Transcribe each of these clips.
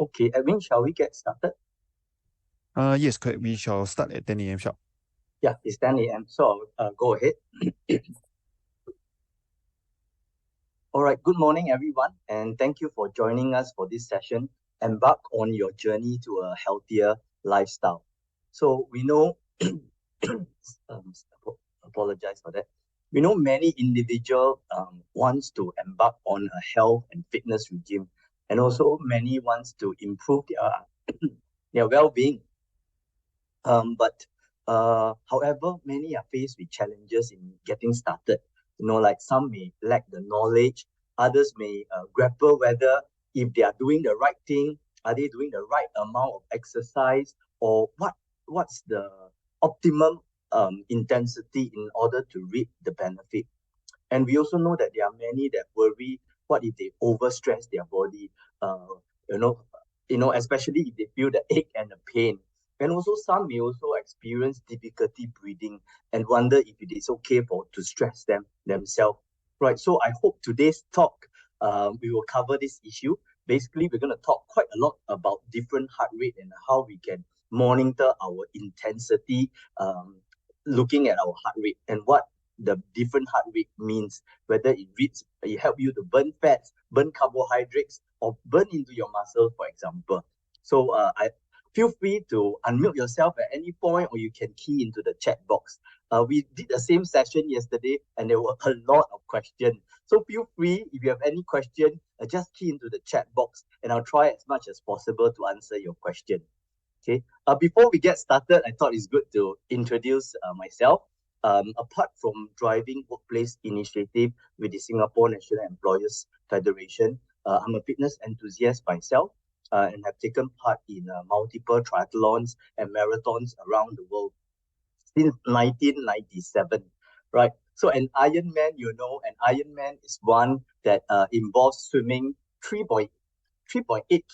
Okay, Edwin, shall we get started? Yes, correct. We shall start at 10 a.m. sharp. Yeah, it's 10 a.m. So go ahead. All right, good morning, everyone, and thank you for joining us for this session. Embark on your journey to a healthier lifestyle. So we know, um, apologize for that. We know many individuals wants to embark on a health and fitness regime, and also many wants to improve their their well-being. But however, many are faced with challenges in getting started. Like some may lack the knowledge, others may grapple whether if they are doing the right thing, are they doing the right amount of exercise, or what's the optimum intensity in order to reap the benefit. And we also know that there are many that worry, what if they overstress their body? Uh, you know, especially if they feel the ache and the pain. And also some may also experience difficulty breathing and wonder if it is okay to stress themselves. Right. So I hope today's talk we will cover this issue. Basically, we're going to talk quite a lot about different heart rate and how we can monitor our intensity, looking at our heart rate and what the different heart rate means, whether it help you to burn fats, burn carbohydrates, or burn into your muscle, for example. So I feel free to unmute yourself at any point, or you can key into the chat box. We did the same session yesterday, and there were a lot of questions. So feel free, if you have any question, just key into the chat box, and I'll try as much as possible to answer your question. Okay. Before we get started, I thought it's good to introduce myself. Apart from driving workplace initiative with the Singapore National Employers Federation, I'm a fitness enthusiast myself and have taken part in multiple triathlons and marathons around the world since 1997, right? So an Ironman, an Ironman is one that involves swimming 3.8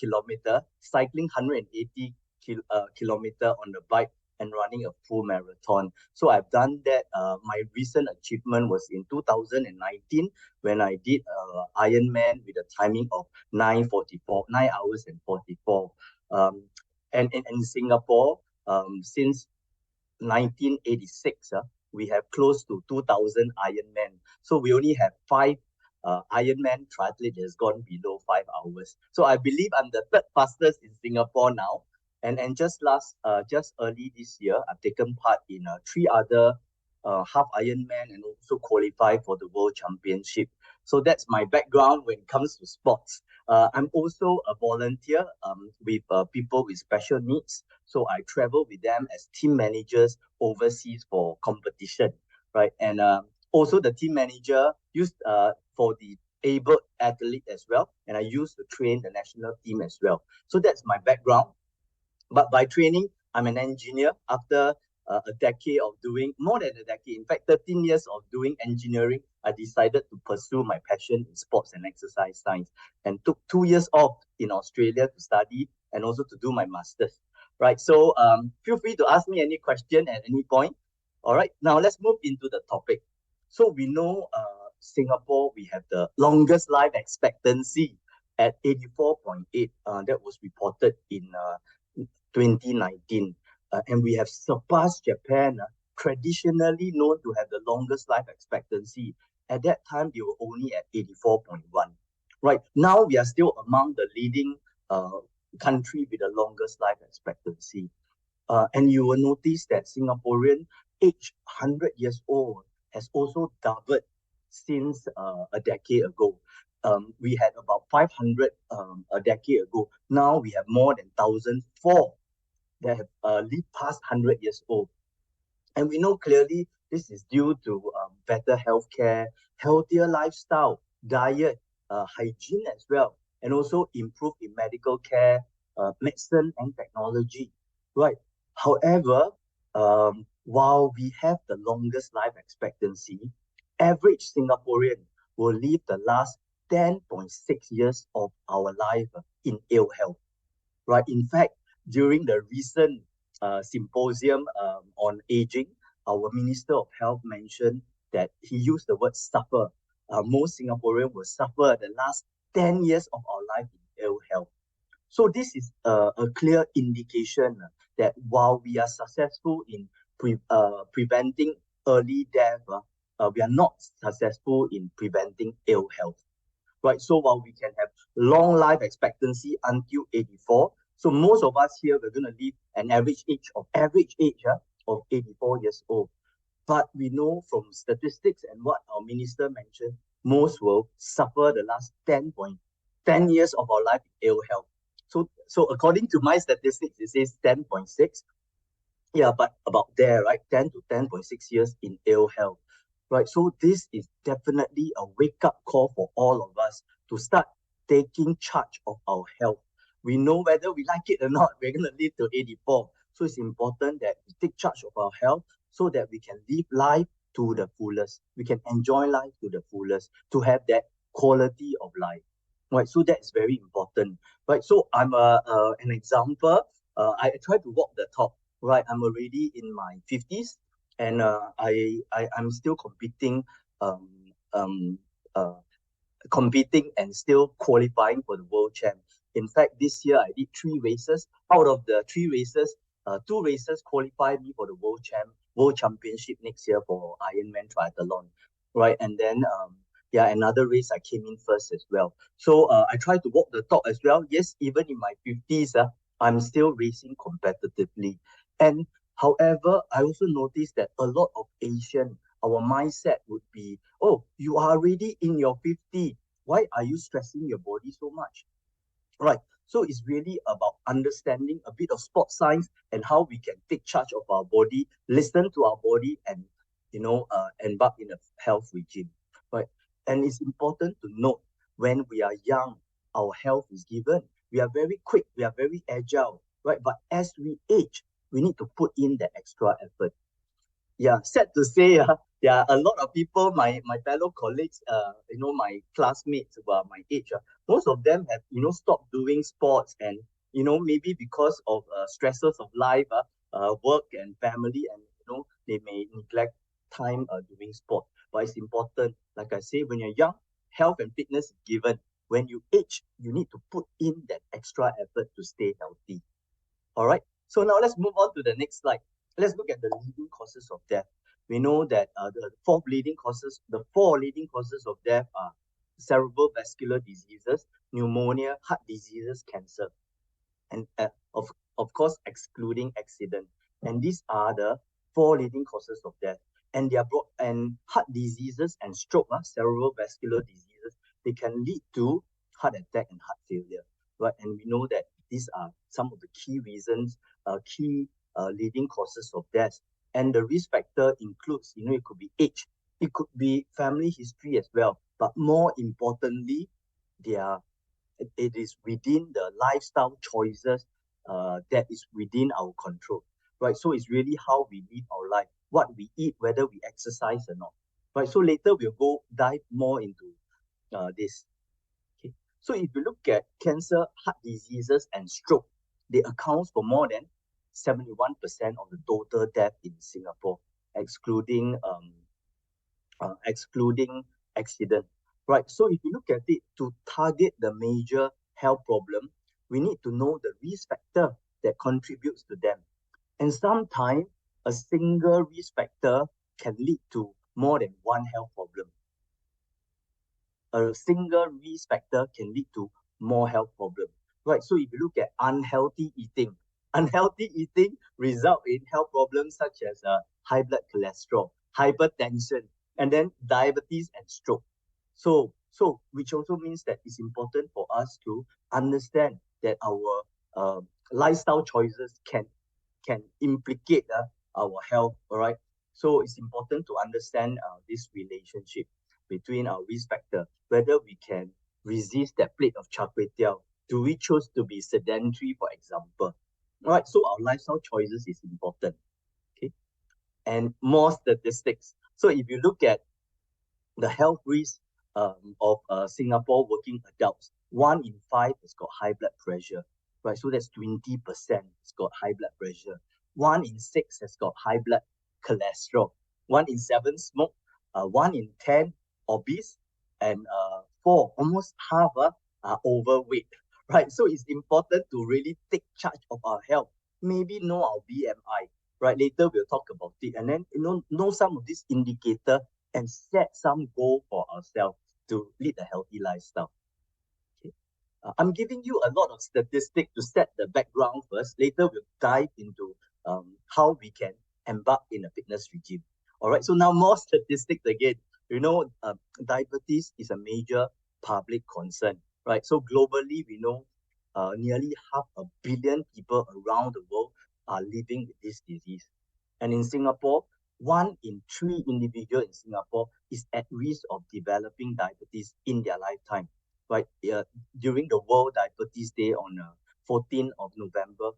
kilometer, cycling 180 kilometer on the bike, and running a full marathon. So I've done that. My recent achievement was in 2019 when I did Ironman with a timing of 9 hours and 44. Um, and in Singapore, since 1986, we have close to 2,000 Ironman. So we only have five Ironman triathlete has gone below 5 hours. So I believe I'm the third fastest in Singapore now. And just early this year, I've taken part in three other half Ironman and also qualify for the World Championship. So that's my background when it comes to sports. I'm also a volunteer with people with special needs. So I travel with them as team managers overseas for competition, right? And also the team manager used for the able athlete as well. And I used to train the national team as well. So that's my background. But by training, I'm an engineer. After a decade of doing, more than a decade, in fact, 13 years of doing engineering, I decided to pursue my passion in sports and exercise science and took 2 years off in Australia to study and also to do my master's. Right. So feel free to ask me any question at any point. All right. Now let's move into the topic. So we know Singapore, we have the longest life expectancy at 84.8. That was reported in 2019. And we have surpassed Japan, traditionally known to have the longest life expectancy. At that time, they were only at 84.1. Right now, we are still among the leading country with the longest life expectancy. And you will notice that Singaporean aged 100 years old has also doubled since a decade ago. We had about 500 a decade ago. Now we have more than 1,004 that have lived past 100 years old. And we know clearly this is due to better healthcare, healthier lifestyle, diet, hygiene as well, and also improve in medical care, medicine, and technology. Right. However, while we have the longest life expectancy, average Singaporean will live the last 10.6 years of our life in ill health. Right. In fact, during the recent symposium on aging, our Minister of Health mentioned that he used the word suffer. Most Singaporeans will suffer the last 10 years of our life in ill health. So this is a clear indication that while we are successful in preventing early death, we are not successful in preventing ill health. Right? So while we can have long life expectancy until 84, so most of us here, we're going to live an average age of 84 years old. But we know from statistics and what our minister mentioned, most will suffer the last 10 years of our life in ill health. So according to my statistics, it says 10.6. Yeah, but about there, right? 10 to 10.6 years in ill health, right? So this is definitely a wake-up call for all of us to start taking charge of our health. We know whether we like it or not, we're going to live to 84. So it's important that we take charge of our health so that we can live life to the fullest. We can enjoy life to the fullest, to have that quality of life, right? So that's very important, right? So I'm an example. I try to walk the talk, right? I'm already in my 50s, and I'm still um, um, uh, competing and still qualifying for the world champ. In fact, this year I did 3 races. Out of the 3 races, 2 races qualified me for the world championship next year for Ironman triathlon, right? And then yeah, another race I came in first as well. So I try to walk the talk as well. Yes, even in my 50s, I'm still racing competitively. And however, I also noticed that a lot of Asian, our mindset would be, oh, you are already in your 50. Why are you stressing your body so much? Right. So it's really about understanding a bit of sports science and how we can take charge of our body, listen to our body, and embark in a health regime. Right. And it's important to note when we are young, our health is given. We are very quick, we are very agile, right? But as we age, we need to put in that extra effort. Yeah, sad to say, there are a lot of people, my fellow colleagues, my classmates who are my age, most of them have, stopped doing sports, and, maybe because of stresses of life, work and family, and, they may neglect time doing sport. But it's important, like I say, when you're young, health and fitness is given. When you age, you need to put in that extra effort to stay healthy. All right. So now let's move on to the next slide. Let's look at the leading causes of death. We know that the four leading causes of death are cerebral vascular diseases, pneumonia, heart diseases, cancer, and of course excluding accident. And these are the four leading causes of death. And they are brought and heart diseases and stroke, cerebral vascular diseases, they can lead to heart attack and heart failure, right? And we know that these are some of the key reasons, key leading causes of death. And the risk factor includes, it could be age, it could be family history as well, but more importantly, their it is within the lifestyle choices that is within our control, right? So it's really how we live our life, what we eat, whether we exercise or not, right? So later we'll go dive more into this. Okay. So if you look at cancer, heart diseases, and stroke, they account for more than 71% of the total death in Singapore, excluding accident, right? So if you look at it, to target the major health problem, we need to know the risk factor that contributes to them. And sometimes a single risk factor can lead to more than one health problem. A single risk factor can lead to more health problems, right? So if you look at unhealthy eating result in health problems such as high blood cholesterol, hypertension, and then diabetes and stroke. So which also means that it's important for us to understand that our lifestyle choices can implicate our health, all right? So it's important to understand this relationship between our risk factor, whether we can resist that plate of char kway teow. Do we choose to be sedentary, for example? All right, so our lifestyle choices is important, okay? And more statistics. So if you look at the health risk of Singapore working adults, 1 in 5 has got high blood pressure, right? So that's 20% has got high blood pressure. 1 in 6 has got high blood cholesterol. 1 in 7 smoke. 1 in 10 obese, and almost half are overweight, right? So it's important to really take charge of our health. Maybe know our BMI, right? Later we'll talk about it, and then know some of these indicator and set some goal for ourselves to lead a healthy lifestyle. Okay. I'm giving you a lot of statistics to set the background first. Later we'll dive into how we can embark in a fitness regime. All right. So now more statistics again. You know, diabetes is a major public concern, right? So globally, we know nearly 500 million people around the world are living with this disease. And in Singapore, 1 in 3 individuals in Singapore is at risk of developing diabetes in their lifetime. Right? During the World Diabetes Day on 14th of November,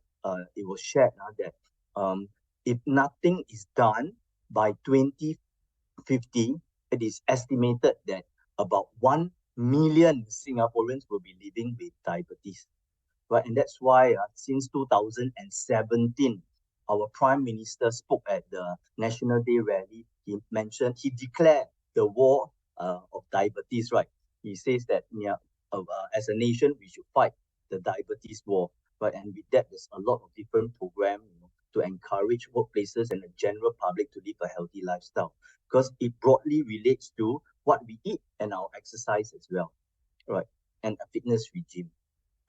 it was shared that um, if nothing is done by 2050, it is estimated that about 1 million Singaporeans will be living with diabetes, right? And that's why since 2017, our Prime Minister spoke at the National Day rally. He declared the war of diabetes, right? He says that as a nation, we should fight the diabetes war, right? And with that, there's a lot of different programs, to encourage workplaces and the general public to live a healthy lifestyle, because it broadly relates to what we eat and our exercise as well, right? And a fitness regime.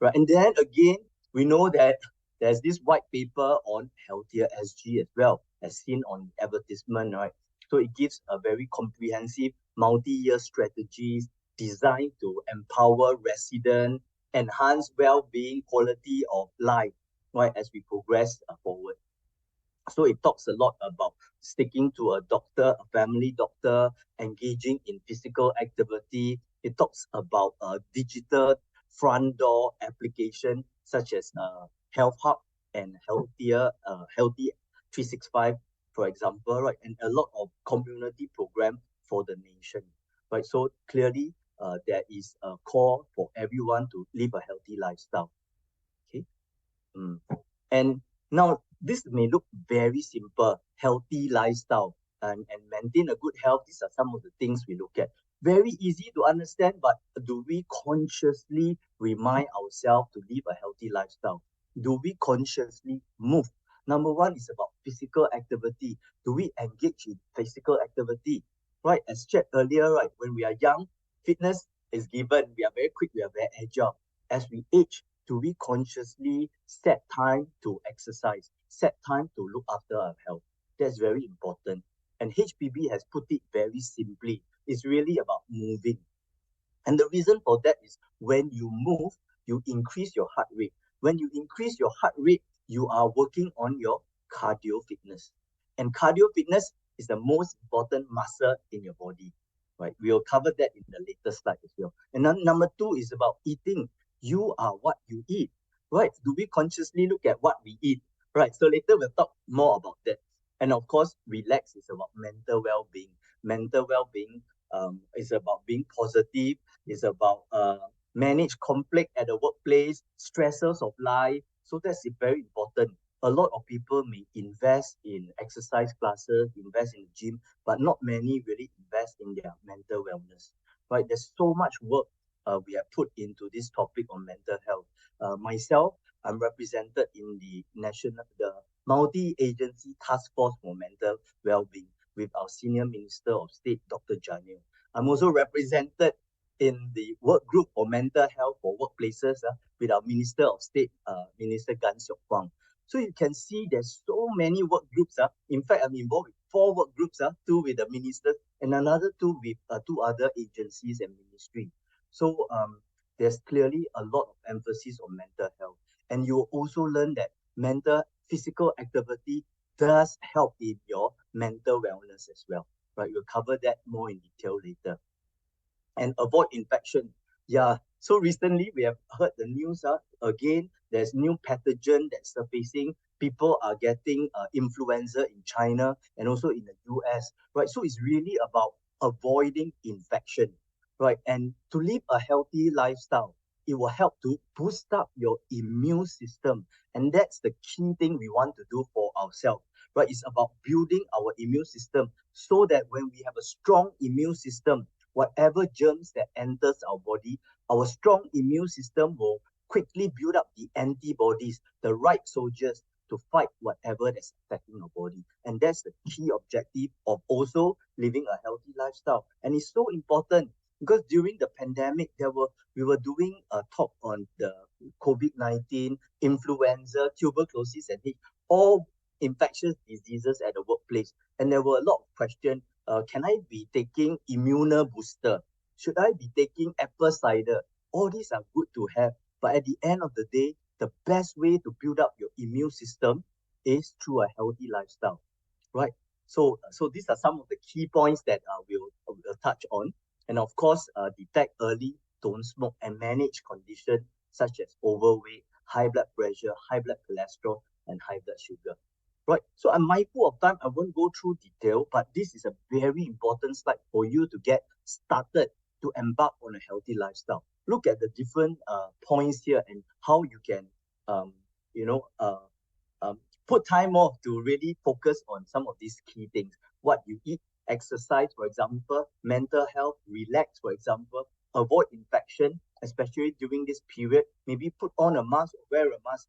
Right. And then again, we know that there's this white paper on Healthier SG as well, as seen on the advertisement, right? So it gives a very comprehensive multi-year strategies designed to empower residents, enhance well-being, quality of life, right, as we progress forward. So it talks a lot about sticking to a doctor, a family doctor, engaging in physical activity. It talks about a digital front door application such as Health Hub and Healthy 365, for example, right? And a lot of community program for the nation, right? So clearly, there is a call for everyone to live a healthy lifestyle. Okay. Mm. And now this may look very simple, healthy lifestyle and maintain a good health. These are some of the things we look at. Very easy to understand, but do we consciously remind ourselves to live a healthy lifestyle? Do we consciously move? Number one is about physical activity. Do we engage in physical activity? Right, as shared earlier, right, when we are young, fitness is given. We are very quick, we are very agile. As we age, do we consciously set time to exercise, set time to look after our health? That's very important. And HPB has put it very simply. It's really about moving. And the reason for that is when you move, you increase your heart rate. When you increase your heart rate, you are working on your cardio fitness. And cardio fitness is the most important muscle in your body, right? We'll cover that in the later slide as well. And then number two is about eating. You are what you eat, right? Do we consciously look at what we eat, right? So later we'll talk more about that. And of course, relax is about mental well-being. Mental well-being is about being positive, it's about manage conflict at the workplace, stresses of life. So that's very important. A lot of people may invest in exercise classes, invest in the gym, but not many really invest in their mental wellness. Right? There's so much work we have put into this topic on mental health. Myself, I'm represented in the multi-agency task force for mental well-being with our senior minister of state, Dr. Janil. I'm also represented in the work group for mental health for workplaces with our Minister of State, Minister Gan Seok Kwang. So you can see there's so many work groups. In fact, I'm involved with 4 work groups, 2 with the ministers and another 2 with 2 other agencies and ministry. So there's clearly a lot of emphasis on mental health. And you will also learn that physical activity does help in your mental wellness as well. Right? We'll cover that more in detail later. And avoid infection. Yeah. So recently we have heard the news. Again, there's new pathogen that's surfacing. People are getting influenza in China and also in the US. Right. So it's really about avoiding infection. Right. And to live a healthy lifestyle, it will help to boost up your immune system. And that's the key thing we want to do for ourselves. Right. It's about building our immune system so that when we have a strong immune system, whatever germs that enters our body, our strong immune system will quickly build up the antibodies, the right soldiers to fight whatever that's affecting your body. And that's the key objective of also living a healthy lifestyle. And it's so important because during the pandemic, we were doing a talk on the COVID-19, influenza, tuberculosis, and all infectious diseases at the workplace. And there were a lot of questions. Can I be taking immune booster? Should I be taking apple cider? All these are good to have. But at the end of the day, the best way to build up your immune system is through a healthy lifestyle, right? So these are some of the key points that we'll touch on. And of course, detect early, don't smoke, and manage conditions such as overweight, high blood pressure, high blood cholesterol, and high blood sugar. Right. So I'm mindful of time. I won't go through detail, but this is a very important slide for you to get started to embark on a healthy lifestyle. Look at the different points here and how you can, um, you know, uh, put time off to really focus on some of these key things. What you eat, exercise, for example, mental health, relax, for example, avoid infection, especially during this period. Maybe put on a mask or wear a mask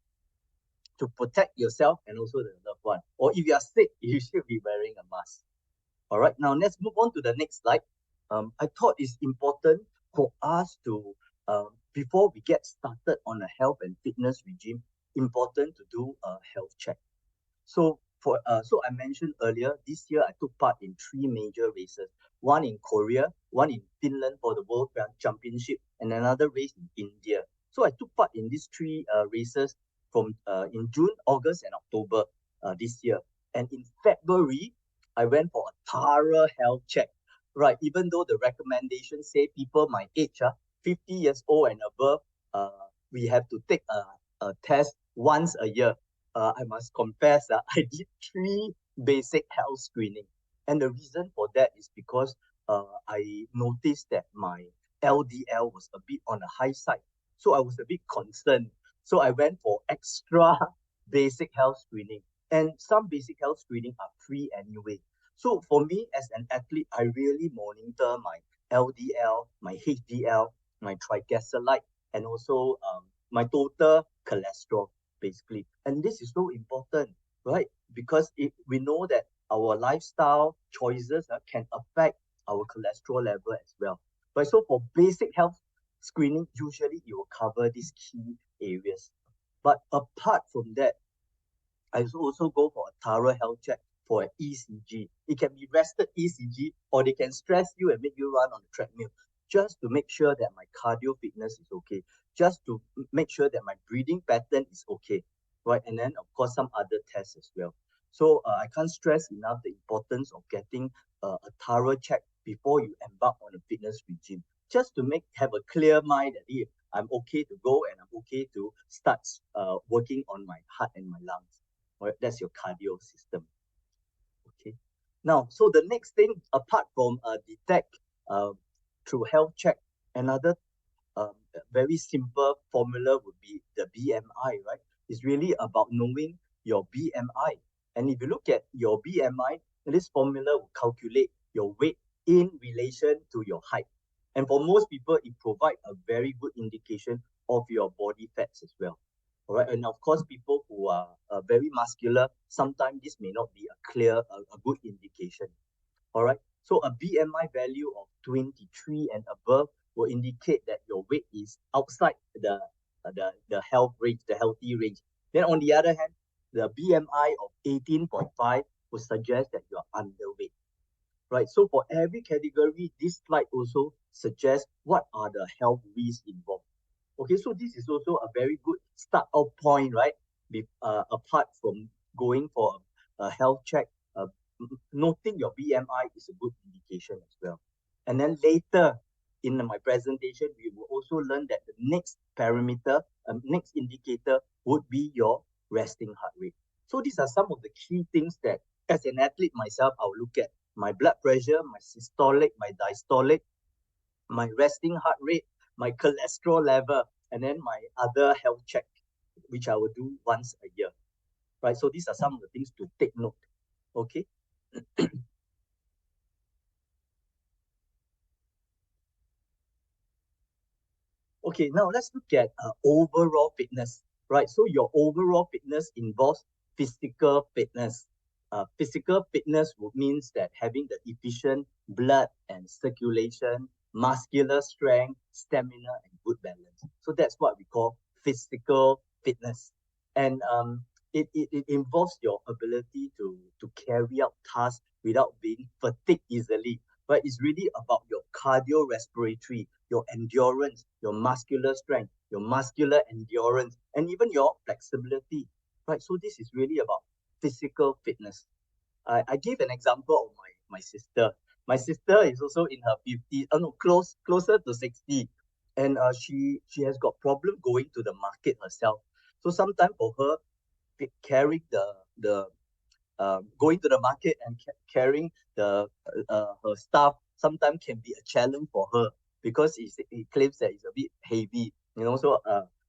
to protect yourself and also the loved one. Or if you are sick, you should be wearing a mask. All right, now let's move on to the next slide. I thought it's important for us to, before we get started on a health and fitness regime, important to do a health check. So I mentioned earlier, this year I took part in 3 major races. One in Korea, one in Finland for the World Championship, and another race in India. So I took part in these 3 races from in June, August, and October this year. And in February, I went for a thorough health check. Right, even though the recommendations say people my age, 50 years old and above, we have to take a test once a year. I must confess that I did 3 basic health screening. And the reason for that is because I noticed that my LDL was a bit on the high side. So I was a bit concerned. So I went for extra basic health screening. And some basic health screening are free anyway. So for me as an athlete, I really monitor my LDL, my HDL, my triglyceride, and also my total cholesterol, basically. And this is so important, right? Because we know that our lifestyle choices can affect our cholesterol level as well. Right? So for basic health screening, usually it will cover these key areas. But apart from that, I also go for a thorough health check for an ECG. It can be rested ECG, or they can stress you and make you run on the treadmill just to make sure that my cardio fitness is okay, just to make sure that my breathing pattern is okay, right? And then, of course, some other tests as well. So I can't stress enough the importance of getting a thorough check before you embark on a fitness regime, just to have a clear mind that hey, I'm okay to go and I'm okay to start working on my heart and my lungs. Right? That's your cardio system. Okay. Now, so the next thing, apart from detect uh, through health check, another um, very simple formula would be the BMI, right? It's really about knowing your BMI. And if you look at your BMI, this formula will calculate your weight in relation to your height. And for most people, it provides a very good indication of your body fats as well. All right. And of course, people who are very muscular, sometimes this may not be a good indication. All right. So a BMI value of 23 and above will indicate that your weight is outside the health range, the healthy range. Then on the other hand, the BMI of 18.5 will suggest that you are underweight. Right. So for every category, this slide also suggests what are the health risks involved. Okay, so this is also a very good start off point, right? Apart from going for a health check, noting your BMI is a good indication as well. And then later in my presentation, we will also learn that the next parameter, next indicator would be your resting heart rate. So these are some of the key things that as an athlete myself, I'll look at my blood pressure, my systolic, my diastolic, my resting heart rate, my cholesterol level, and then my other health check, which I will do once a year. Right. So these are some of the things to take note. Okay. Okay, now let's look at overall fitness, right? So your overall fitness involves physical fitness. Physical fitness would means that having the efficient blood and circulation, muscular strength, stamina, and good balance. So that's what we call physical fitness. And it involves your ability to carry out tasks without being fatigued easily. But it's really about your cardiorespiratory, your endurance, your muscular strength, your muscular endurance, and even your flexibility, right? So this is really about physical fitness. I give an example of my sister. My sister is also in her 50s, closer to 60, and she has got problem going to the market herself. So sometimes for her, carrying the going to the market and carrying her stuff sometimes can be a challenge for her because it claims that it's a bit heavy. So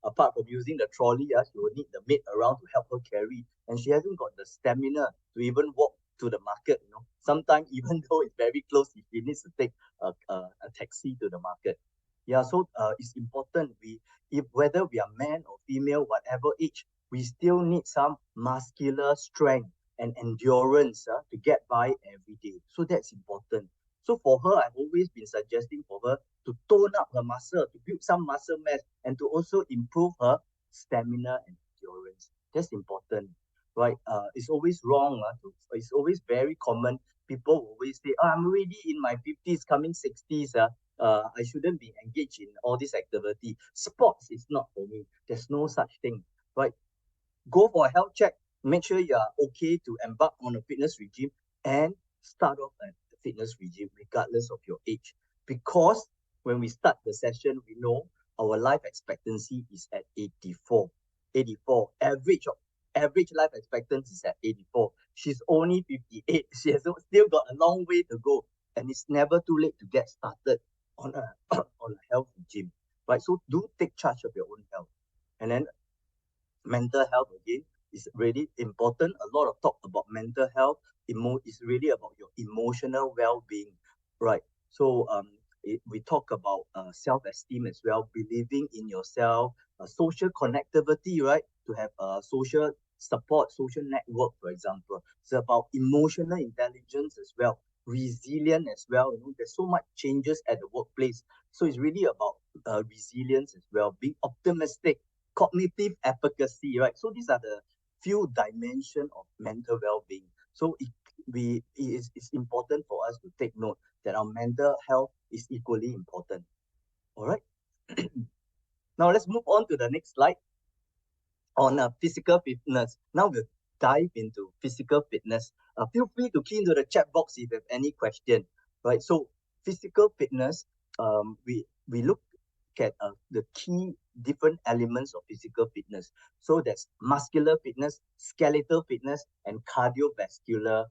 apart from using the trolley, she will need the maid around to help her carry, and she hasn't got the stamina to even walk to the market. Sometimes even though it's very close, she needs to take a taxi to the market. Yeah, so it's important if whether we are man or female, whatever age, we still need some muscular strength and endurance to get by every day. So that's important. So for her, I've always been suggesting for her to tone up her muscle, to build some muscle mass, and to also improve her stamina and endurance. That's important, right? It's always wrong. It's always very common. People always say, oh, I'm already in my 50s, coming 60s. I shouldn't be engaged in all this activity. Sports is not for me. There's no such thing, right? Go for a health check, make sure you are okay to embark on a fitness regime, and start off a fitness regime regardless of your age. Because when we start the session, we know our life expectancy is at 84. 84. Average life expectancy is at 84. She's only 58. She has still got a long way to go. And it's never too late to get started on a on a health regime. Right. So do take charge of your own health. And then mental health again is really important. A lot of talk about mental health. Is really about your emotional well-being, right? So we talk about self-esteem as well, believing in yourself, social connectivity, right? To have social support, social network, for example. It's about emotional intelligence as well, resilient as well. There's so much changes at the workplace, so it's really about resilience as well, being optimistic, cognitive efficacy, right? So these are the few dimensions of mental well-being. So it's important for us to take note that our mental health is equally important. All right. Now let's move on to the next slide on physical fitness. Now we'll dive into physical fitness. Feel free to key into the chat box if you have any question. Right. So physical fitness, we look at the key different elements of physical fitness. So that's muscular fitness, skeletal fitness, and cardiovascular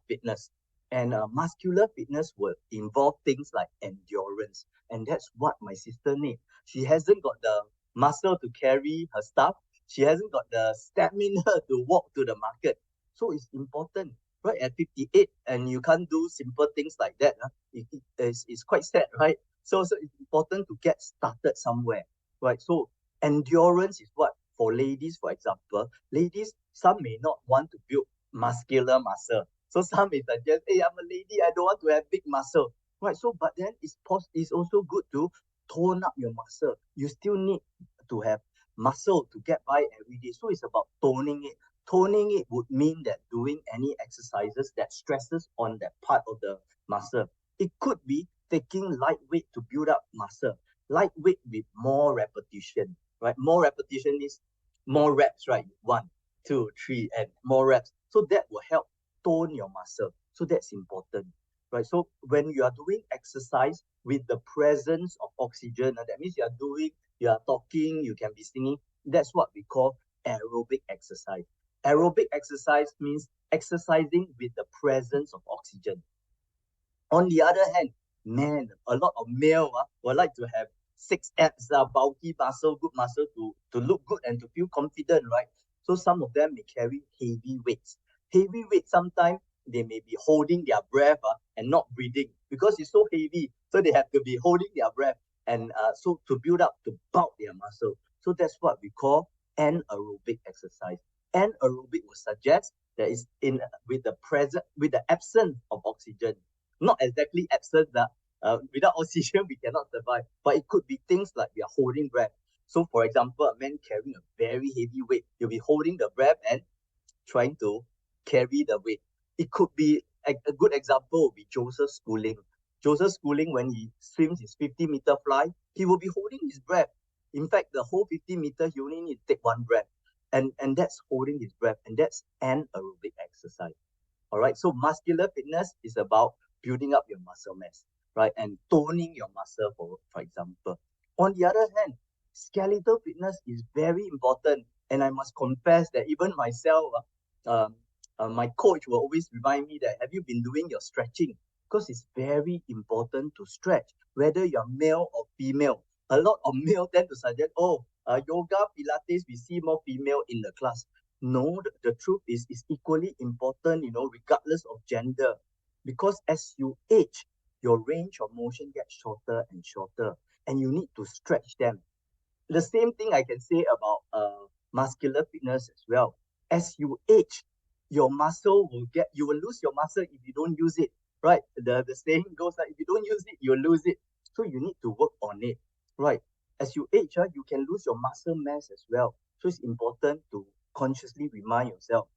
fitness. And muscular fitness will involve things like endurance, and that's what my sister needs. She hasn't got the muscle to carry her stuff. She hasn't got the stamina to walk to the market. So it's important, right? At 58, and you can't do simple things like that. It's quite sad, right? So it's important to get started somewhere, right? So endurance is what for ladies, for example, ladies, some may not want to build muscular muscle. So some may suggest, hey, I'm a lady, I don't want to have big muscle, right? So, but then it's also good to tone up your muscle. You still need to have muscle to get by every day. So it's about toning it. Toning it would mean that doing any exercises that stresses on that part of the muscle. It could be taking lightweight to build up muscle. Lightweight with more repetition, right? More repetition is more reps, right? 1, 2, 3, and more reps. So that will help tone your muscle. So that's important, right? So when you are doing exercise with the presence of oxygen, that means you are talking, you can be singing. That's what we call aerobic exercise. Aerobic exercise means exercising with the presence of oxygen. On the other hand, man, a lot of male would like to have six abs, bulky muscle, good muscle to look good and to feel confident, right? So some of them may carry heavy weights. Heavy weights, sometimes they may be holding their breath and not breathing because it's so heavy. So they have to be holding their breath. and so to build up, to bulk their muscle. So that's what we call anaerobic exercise. Anaerobic would suggest that is in with the absence of oxygen, not exactly absent that without oxygen we cannot survive, but it could be things like we are holding breath. So for example, a man carrying a very heavy weight, he'll be holding the breath and trying to carry the weight. It could be a good example would be Joseph Schooling. Joseph Schooling, when he swims his 50-meter fly, he will be holding his breath. In fact, the whole 50 meter, he only need to take one breath. And that's holding his breath, and that's anaerobic exercise. All right. So muscular fitness is about building up your muscle mass, right? And toning your muscle, for example. On the other hand, skeletal fitness is very important. And I must confess that even myself, my coach will always remind me that have you been doing your stretching? Because it's very important to stretch, whether you're male or female. A lot of male tend to suggest, oh, yoga, Pilates, we see more female in the class. No, the truth is equally important, regardless of gender. Because as you age, your range of motion gets shorter and shorter, and you need to stretch them. The same thing I can say about muscular fitness as well. As you age, you will lose your muscle if you don't use it, right? The saying goes like, if you don't use it, you'll lose it. So you need to work on it, right? As you age, you can lose your muscle mass as well. So it's important to consciously remind yourself,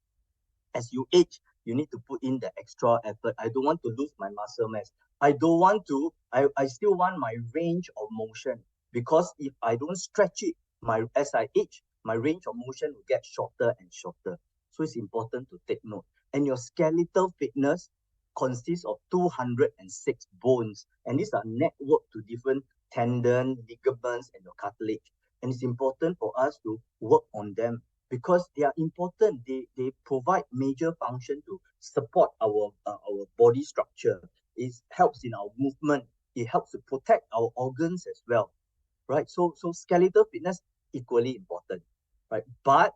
as you age, you need to put in the extra effort. I don't want to lose my muscle mass. I still want my range of motion, because if I don't stretch it, as I age, my range of motion will get shorter and shorter. So it's important to take note. And your skeletal fitness consists of 206 bones, and these are networked to different tendon, ligaments, and your cartilage. And it's important for us to work on them, because they are important. They provide major function to support our body structure. It helps in our movement. It helps to protect our organs as well, right? So skeletal fitness equally important, right? But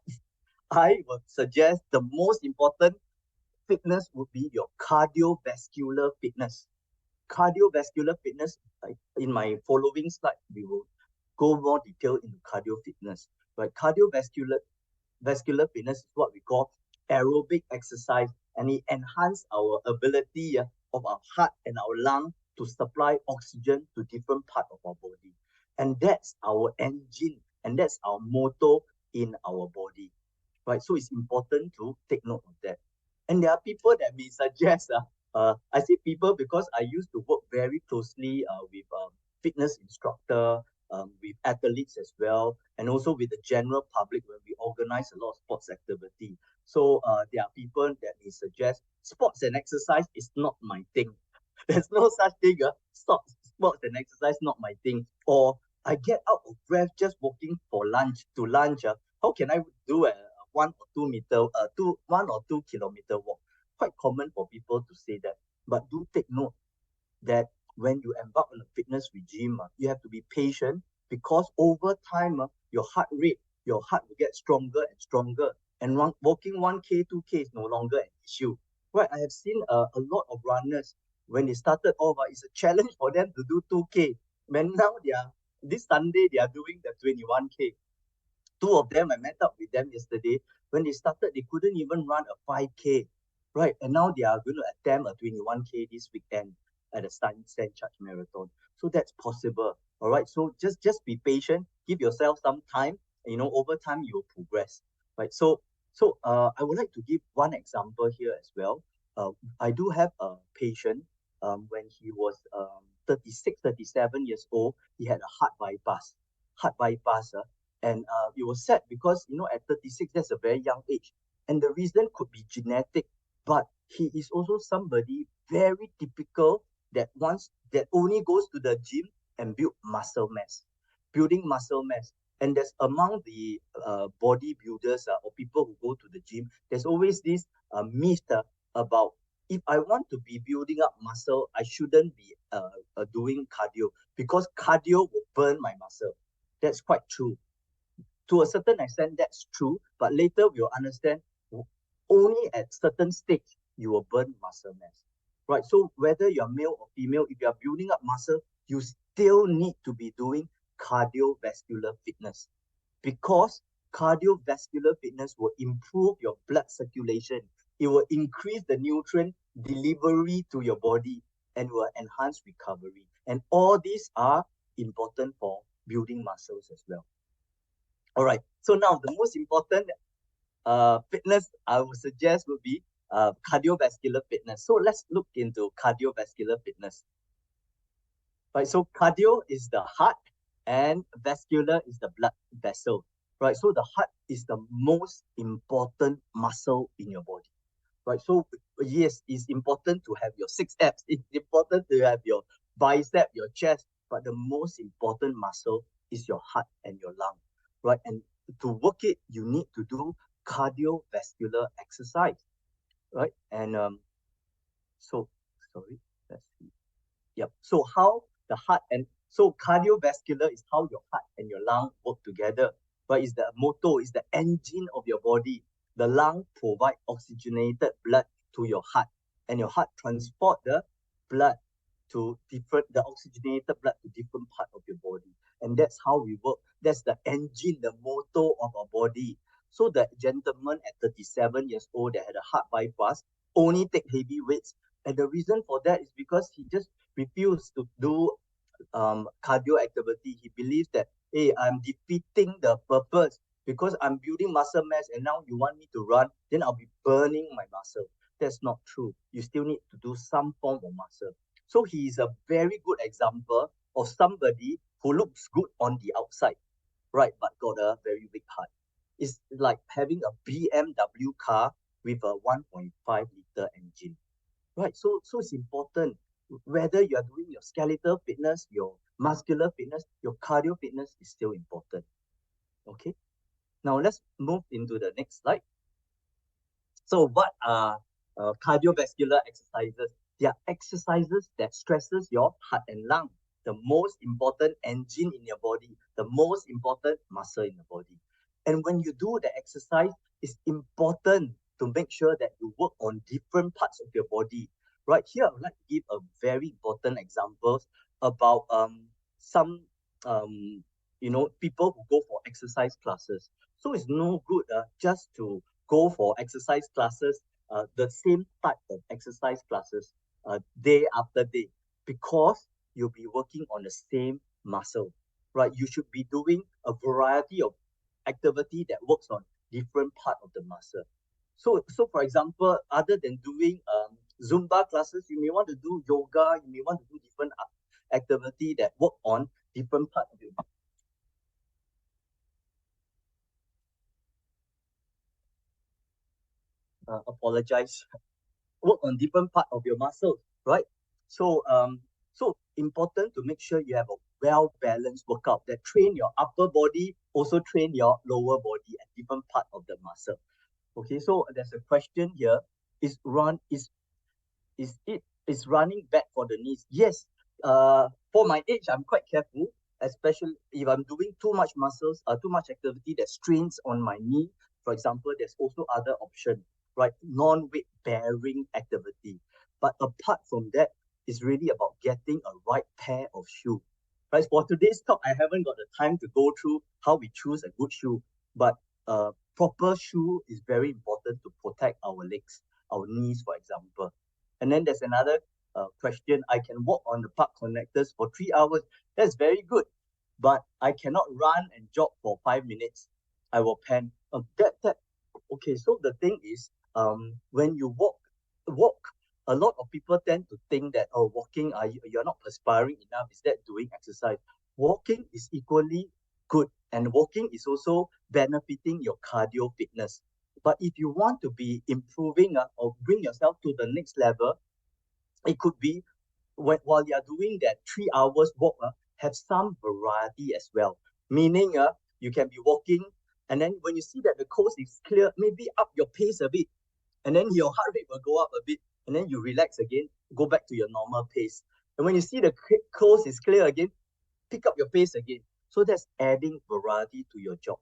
I would suggest the most important fitness would be your cardiovascular fitness. Cardiovascular fitness, like in my following slide, we will go more detail into cardio fitness, right? Vascular fitness is what we call aerobic exercise, and it enhances our ability of our heart and our lung to supply oxygen to different parts of our body. And that's our engine, and that's our motto in our body, right? So it's important to take note of that. And there are people that may suggest, I say people because I used to work very closely with fitness instructor, with athletes as well, and also with the general public when we organize a lot of sports activity. So there are people that may suggest sports and exercise is not my thing. There's no such thing. Sports and exercise not my thing. Or I get out of breath just walking for lunch to lunch. How can I do a 1 or 2 kilometer walk? Quite common for people to say that. But do take note that when you embark on a fitness regime, you have to be patient, because over time, your heart will get stronger and stronger. And walking 1K, 2K is no longer an issue. Right? I have seen a lot of runners, when they started off, it's a challenge for them to do 2K. When now this Sunday, they are doing the 21K. Two of them, I met up with them yesterday. When they started, they couldn't even run a 5K, right? And now they are going to attempt a 21K this weekend at the Stand Charge Marathon. So that's possible, all right? So just be patient, give yourself some time, and, over time you will progress, right? So I would like to give one example here as well. I do have a patient, when he was 36, 37 years old, he had a heart bypass, and it was sad because, at 36, that's a very young age. And the reason could be genetic, but he is also somebody very typical that only goes to the gym and build muscle mass, building muscle mass. And that's among the bodybuilders or people who go to the gym, there's always this myth about, if I want to be building up muscle, I shouldn't be doing cardio, because cardio will burn my muscle. That's quite true. To a certain extent, that's true, but later we'll understand only at certain stage you will burn muscle mass, right? So whether you're male or female, if you're building up muscle, you still need to be doing cardiovascular fitness, because cardiovascular fitness will improve your blood circulation. It will increase the nutrient delivery to your body and will enhance recovery. And all these are important for building muscles as well. All right. So now the most important fitness I would suggest would be cardiovascular fitness. So let's look into cardiovascular fitness. Right. So cardio is the heart and vascular is the blood vessel. Right. So the heart is the most important muscle in your body. Right. So yes, it's important to have your 6 abs. It's important to have your bicep, your chest, but the most important muscle is your heart and your lung. Right. And to work it, you need to do cardiovascular exercise. Right. And so sorry, let's see. Yep. So how the heart and so cardiovascular is how your heart and your lung work together. Right? Is the motor, is the engine of your body. The lung provide oxygenated blood to your heart, and your heart transport the blood to the oxygenated blood to different part of your body. And that's how we work. That's the engine, the motor of our body. So the gentleman at 37 years old that had a heart bypass only take heavy weights. And the reason for that is because he just refused to do cardio activity. He believes that, hey, I'm defeating the purpose because I'm building muscle mass and now you want me to run, then I'll be burning my muscle. That's not true. You still need to do some form of muscle. So he is a very good example of somebody who looks good on the outside, right, but got a very weak heart. It's like having a BMW car with a 1.5 liter engine. Right, so it's important whether you are doing your skeletal fitness, your muscular fitness, your cardio fitness is still important. Okay, now let's move into the next slide. So what are cardiovascular exercises? They are exercises that stresses your heart and lung, the most important engine in your body, the most important muscle in the body. And when you do the exercise, it's important to make sure that you work on different parts of your body. Right here, I would like to give a very important example about some people who go for exercise classes. So it's no good just to go for exercise classes, the same type of exercise classes day after day, because you'll be working on the same muscle, right? You should be doing a variety of activity that works on different part of the muscle. So for example, other than doing Zumba classes, you may want to do yoga, you may want to do different activity that work on different part of your apologize work on different part of your muscles, right? So important to make sure you have a well-balanced workout that train your upper body, also train your lower body at different part of the muscle. Okay, so there's a question here. Is running bad for the knees? Yes. For my age, I'm quite careful, especially if I'm doing too much muscles, too much activity that strains on my knee. For example, there's also other option, right? Non-weight bearing activity. But apart from that, it's really about getting a right pair of shoe. Right? For today's talk, I haven't got the time to go through how we choose a good shoe, but proper shoe is very important to protect our legs, our knees, for example. And then there's another question. I can walk on the park connectors for 3 hours. That's very good. But I cannot run and jog for 5 minutes. I will pant. Okay, so the thing is, when you walk, a lot of people tend to think that, oh, walking, you're not perspiring enough. Is that doing exercise? Walking is equally good, and walking is also benefiting your cardio fitness. But if you want to be improving or bring yourself to the next level, it could be while you're doing that 3 hours walk, have some variety as well. Meaning, you can be walking, and then when you see that the coast is clear, maybe up your pace a bit, and then your heart rate will go up a bit, and then you relax again, go back to your normal pace. And when you see the coast is clear again, pick up your pace again. So that's adding variety to your jog,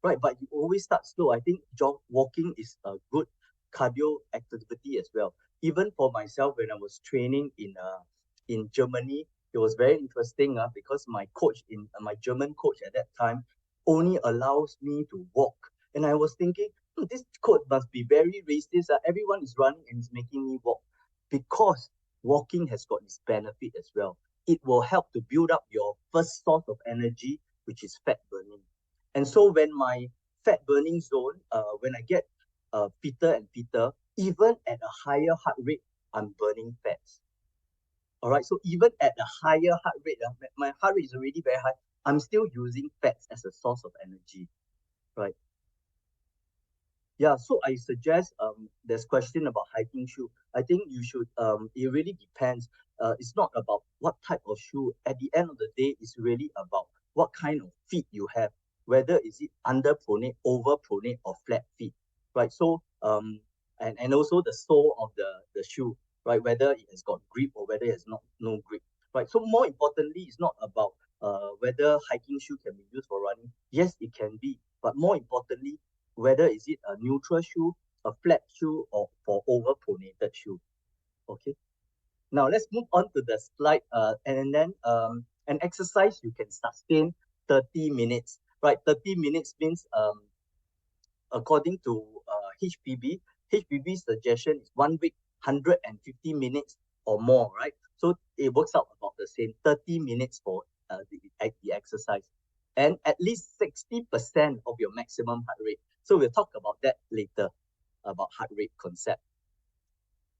right? But you always start slow. I think walking is a good cardio activity as well. Even for myself, when I was training in Germany, it was very interesting because my coach my German coach at that time only allows me to walk. And I was thinking, this coach must be very racist. Everyone is running and is making me walk. Because walking has got its benefit as well. It will help to build up your first source of energy, which is fat burning. And so when my fat burning zone, when I get fitter and fitter, even at a higher heart rate, I'm burning fats. All right, so even at a higher heart rate, my heart rate is already very high, I'm still using fats as a source of energy, right? Yeah, so I suggest there's question about hiking shoe. I think you should it really depends. It's not about what type of shoe. At the end of the day, it's really about what kind of feet you have. Whether is it under pronate, over pronate, or flat feet, right? So and also the sole of the shoe, right? Whether it has got grip or whether it has not no grip, right? So more importantly, it's not about whether hiking shoe can be used for running. Yes, it can be, but more importantly, whether is it a neutral shoe, a flat shoe, or for over pronated shoe. Okay. Now let's move on to the slide. And then an exercise you can sustain 30 minutes. Right, 30 minutes means according to HPB suggestion is 1 week, 150 minutes or more, right? So it works out about the same 30 minutes for the exercise. And at least 60% of your maximum heart rate. So we'll talk about that later, about heart rate concept.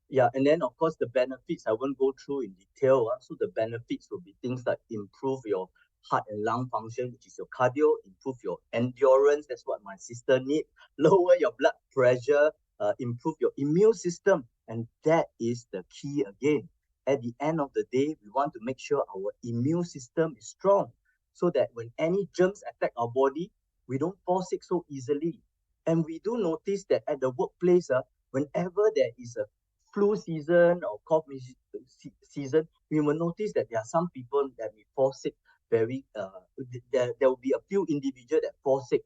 Yeah, and then of course the benefits I won't go through in detail. So the benefits will be things like improve your heart and lung function, which is your cardio, improve your endurance, that's what my sister need, lower your blood pressure, improve your immune system, and that is the key again. At the end of the day, we want to make sure our immune system is strong so that when any germs attack our body, we don't fall sick so easily. And we do notice that at the workplace, whenever there is a flu season or cough season, we will notice that there are some people that may fall sick very, there will be a few individuals that fall sick.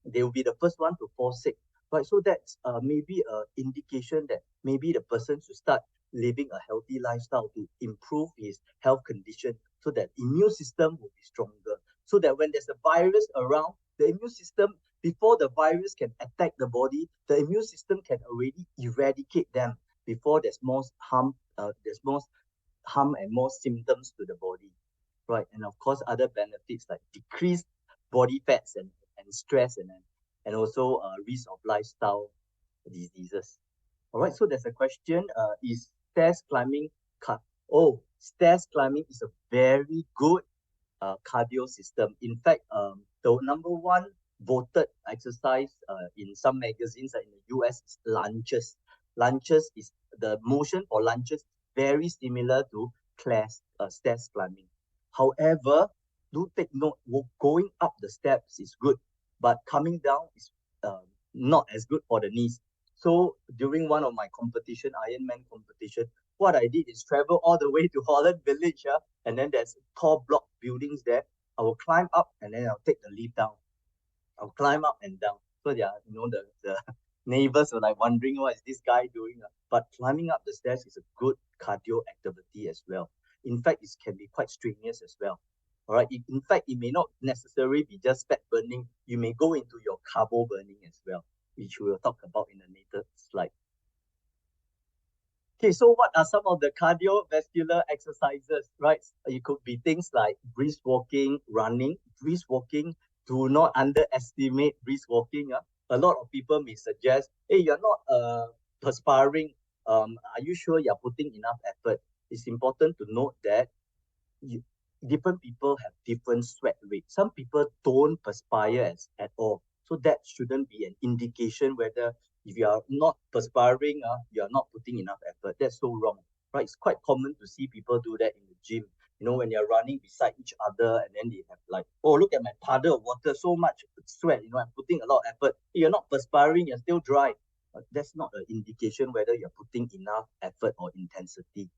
They will be the first one to fall sick. Right, so that's maybe an indication that maybe the person should start living a healthy lifestyle to improve his health condition so that immune system will be stronger. So that when there's a virus around, the immune system, before the virus can attack the body, the immune system can already eradicate them before there's more harm and more symptoms to the body, right? And of course, other benefits like decreased body fats and stress and also risk of lifestyle diseases. All right, so there's a question: is stairs climbing stairs climbing is a very good cardio system. In fact, the number one voted exercise in some magazines in the US is lunges. Lunges is the motion for lunges very similar to stairs climbing. However, do take note, going up the steps is good, but coming down is not as good for the knees. So during one of my competition, Ironman competition, what I did is travel all the way to Holland Village, and then there's tall block buildings there. I will climb up and then I'll take the lift down. I'll climb up and down. So yeah, the neighbors were like wondering what is this guy doing. But climbing up the stairs is a good cardio activity as well. In fact, it can be quite strenuous as well. All right. In fact, it may not necessarily be just fat burning. You may go into your carbo burning as well, which we will talk about in a later slide. Okay, so what are some of the cardiovascular exercises, right? It could be things like brisk walking, running. Brisk walking, do not underestimate brisk walking. A lot of people may suggest, hey, you're not perspiring. Are you sure you're putting enough effort? It's important to note that different people have different sweat rates. Some people don't perspire at all. So that shouldn't be an indication whether if you are not perspiring, you are not putting enough effort. That's so wrong, right? It's quite common to see people do that in the gym. When you're running beside each other and then they have like, oh, look at my puddle of water, so much sweat, I'm putting a lot of effort. You're not perspiring, you're still dry. That's not an indication whether you're putting enough effort or intensity.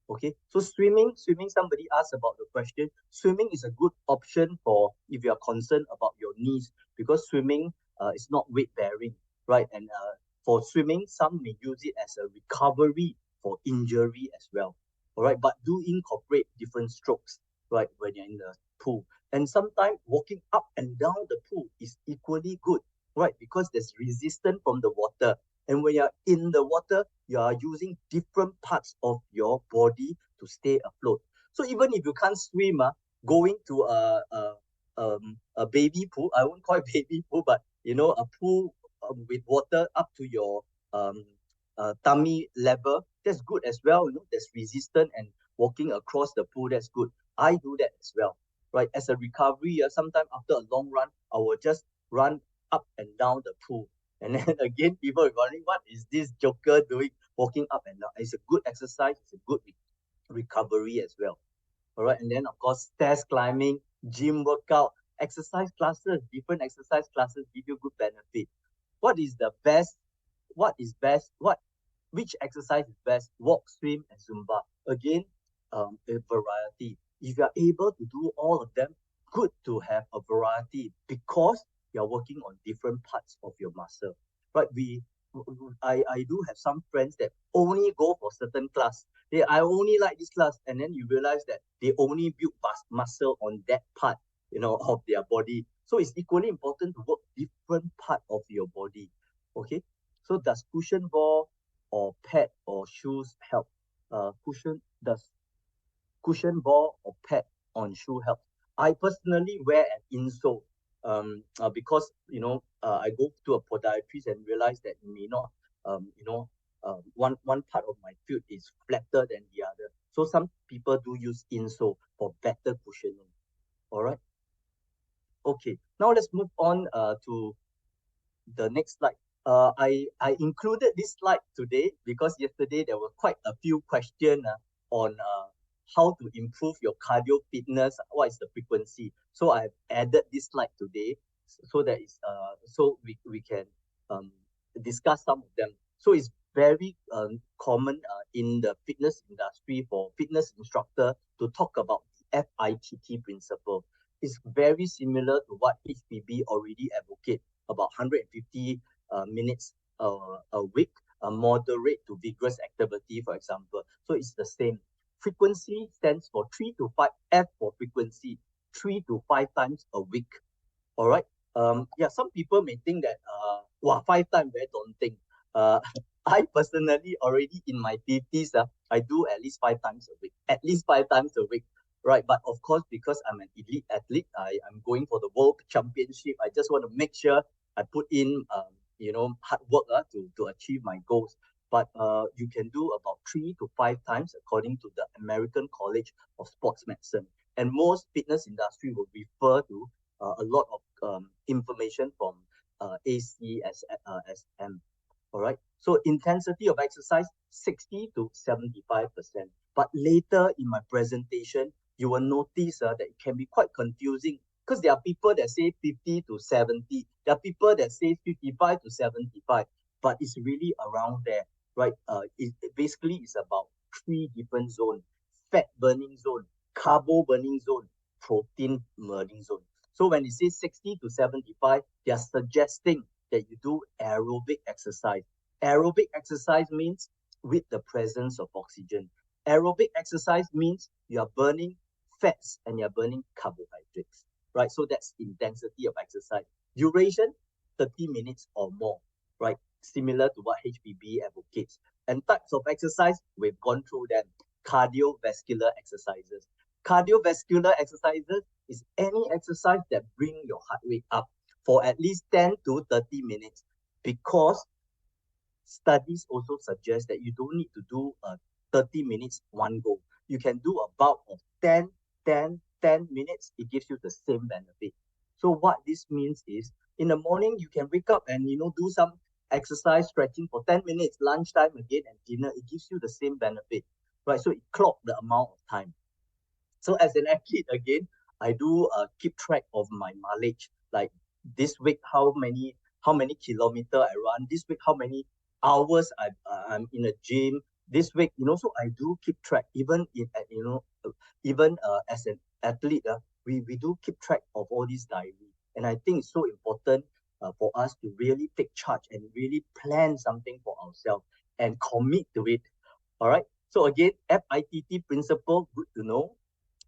Okay, so swimming, somebody asked about the question. Swimming is a good option for if you are concerned about your knees because swimming is not weight bearing, right? And for swimming, some may use it as a recovery for injury as well. all right, but do incorporate different strokes, right, when you're in the pool. And sometimes walking up and down the pool is equally good, right, because there's resistance from the water. And when you're in the water, you are using different parts of your body to stay afloat. So even if you can't swim, going to a baby pool, I won't call it baby pool, but a pool with water up to your um, tummy level, that's good as well. There's resistance, and walking across the pool, that's good. I do that as well, right? As a recovery, sometimes after a long run, I will just run up and down the pool. And then again, people are wondering, what is this joker doing, walking up and down? It's a good exercise. It's a good recovery as well. All right. And then, of course, stairs climbing, gym workout, exercise classes, different exercise classes give you good benefit. What is the best? What is best? Which exercise is best? Walk, swim, and Zumba. Again, a variety. If you are able to do all of them, good to have a variety because you're working on different parts of your muscle. Right? I do have some friends that only go for certain class. I only like this class, and then you realize that they only build muscle on that part, of their body. So it's equally important to work different part of your body. Okay. So does cushion ball or pad or shoes help? Does cushion ball or pad on shoe help? I personally wear an insole, because I go to a podiatrist and realize that it may not, one part of my foot is flatter than the other. So some people do use insole for better cushioning. All right. Okay. Now let's move on to the next slide. I included this slide today because yesterday there were quite a few questions on how to improve your cardio fitness. What is the frequency? So I've added this slide today so that is so we can um, discuss some of them. So it's very common in the fitness industry for fitness instructor to talk about the FITT principle. It's very similar to what HPB already advocate, about 150 minutes a week, moderate to vigorous activity, for example. So it's the same. Frequency stands for 3 to 5, F for frequency, 3 to 5 times a week. All right. Yeah, some people may think that, wow, 5 times very daunting. Uh, I personally already in my 50s, I do at least 5 times a week, at least 5 times a week. Right. But of course, because I'm an elite athlete, I'm going for the world championship. I just want to make sure I put in, hard work to achieve my goals. But you can do about 3 to 5 times according to the American College of Sports Medicine. And most fitness industry will refer to a lot of information from ACSM. All right. So intensity of exercise 60 to 75%. But later in my presentation, you will notice that it can be quite confusing because there are people that say 50 to 70. There are people that say 55 to 75, but it's really around there, right? It basically is about three different zones: fat burning zone, carbo burning zone, protein burning zone. So when it says 60 to 75, they are suggesting that you do aerobic exercise. Aerobic exercise means with the presence of oxygen. Aerobic exercise means you are burning fats and you're burning carbohydrates, right? So that's intensity of exercise. Duration, 30 minutes or more, right? Similar to what HPB advocates. And types of exercise, we've gone through them. Cardiovascular exercises. Cardiovascular exercises is any exercise that bring your heart rate up for at least 10 to 30 minutes, because studies also suggest that you don't need to do 30 minutes one go. You can do a bout of 10, 10, 10 minutes. It gives you the same benefit. So what this means is, in the morning, you can wake up and, do some exercise, stretching for 10 minutes, lunchtime again, and dinner. It gives you the same benefit, right? So it clock the amount of time. So as an athlete, again, I do keep track of my mileage. Like this week, how many kilometer I run. This week, how many hours I'm in a gym. This week, so I do keep track. Even as an athlete, we do keep track of all these diary. And I think it's so important for us to really take charge and really plan something for ourselves and commit to it. All right. So again, FITT principle, good to know.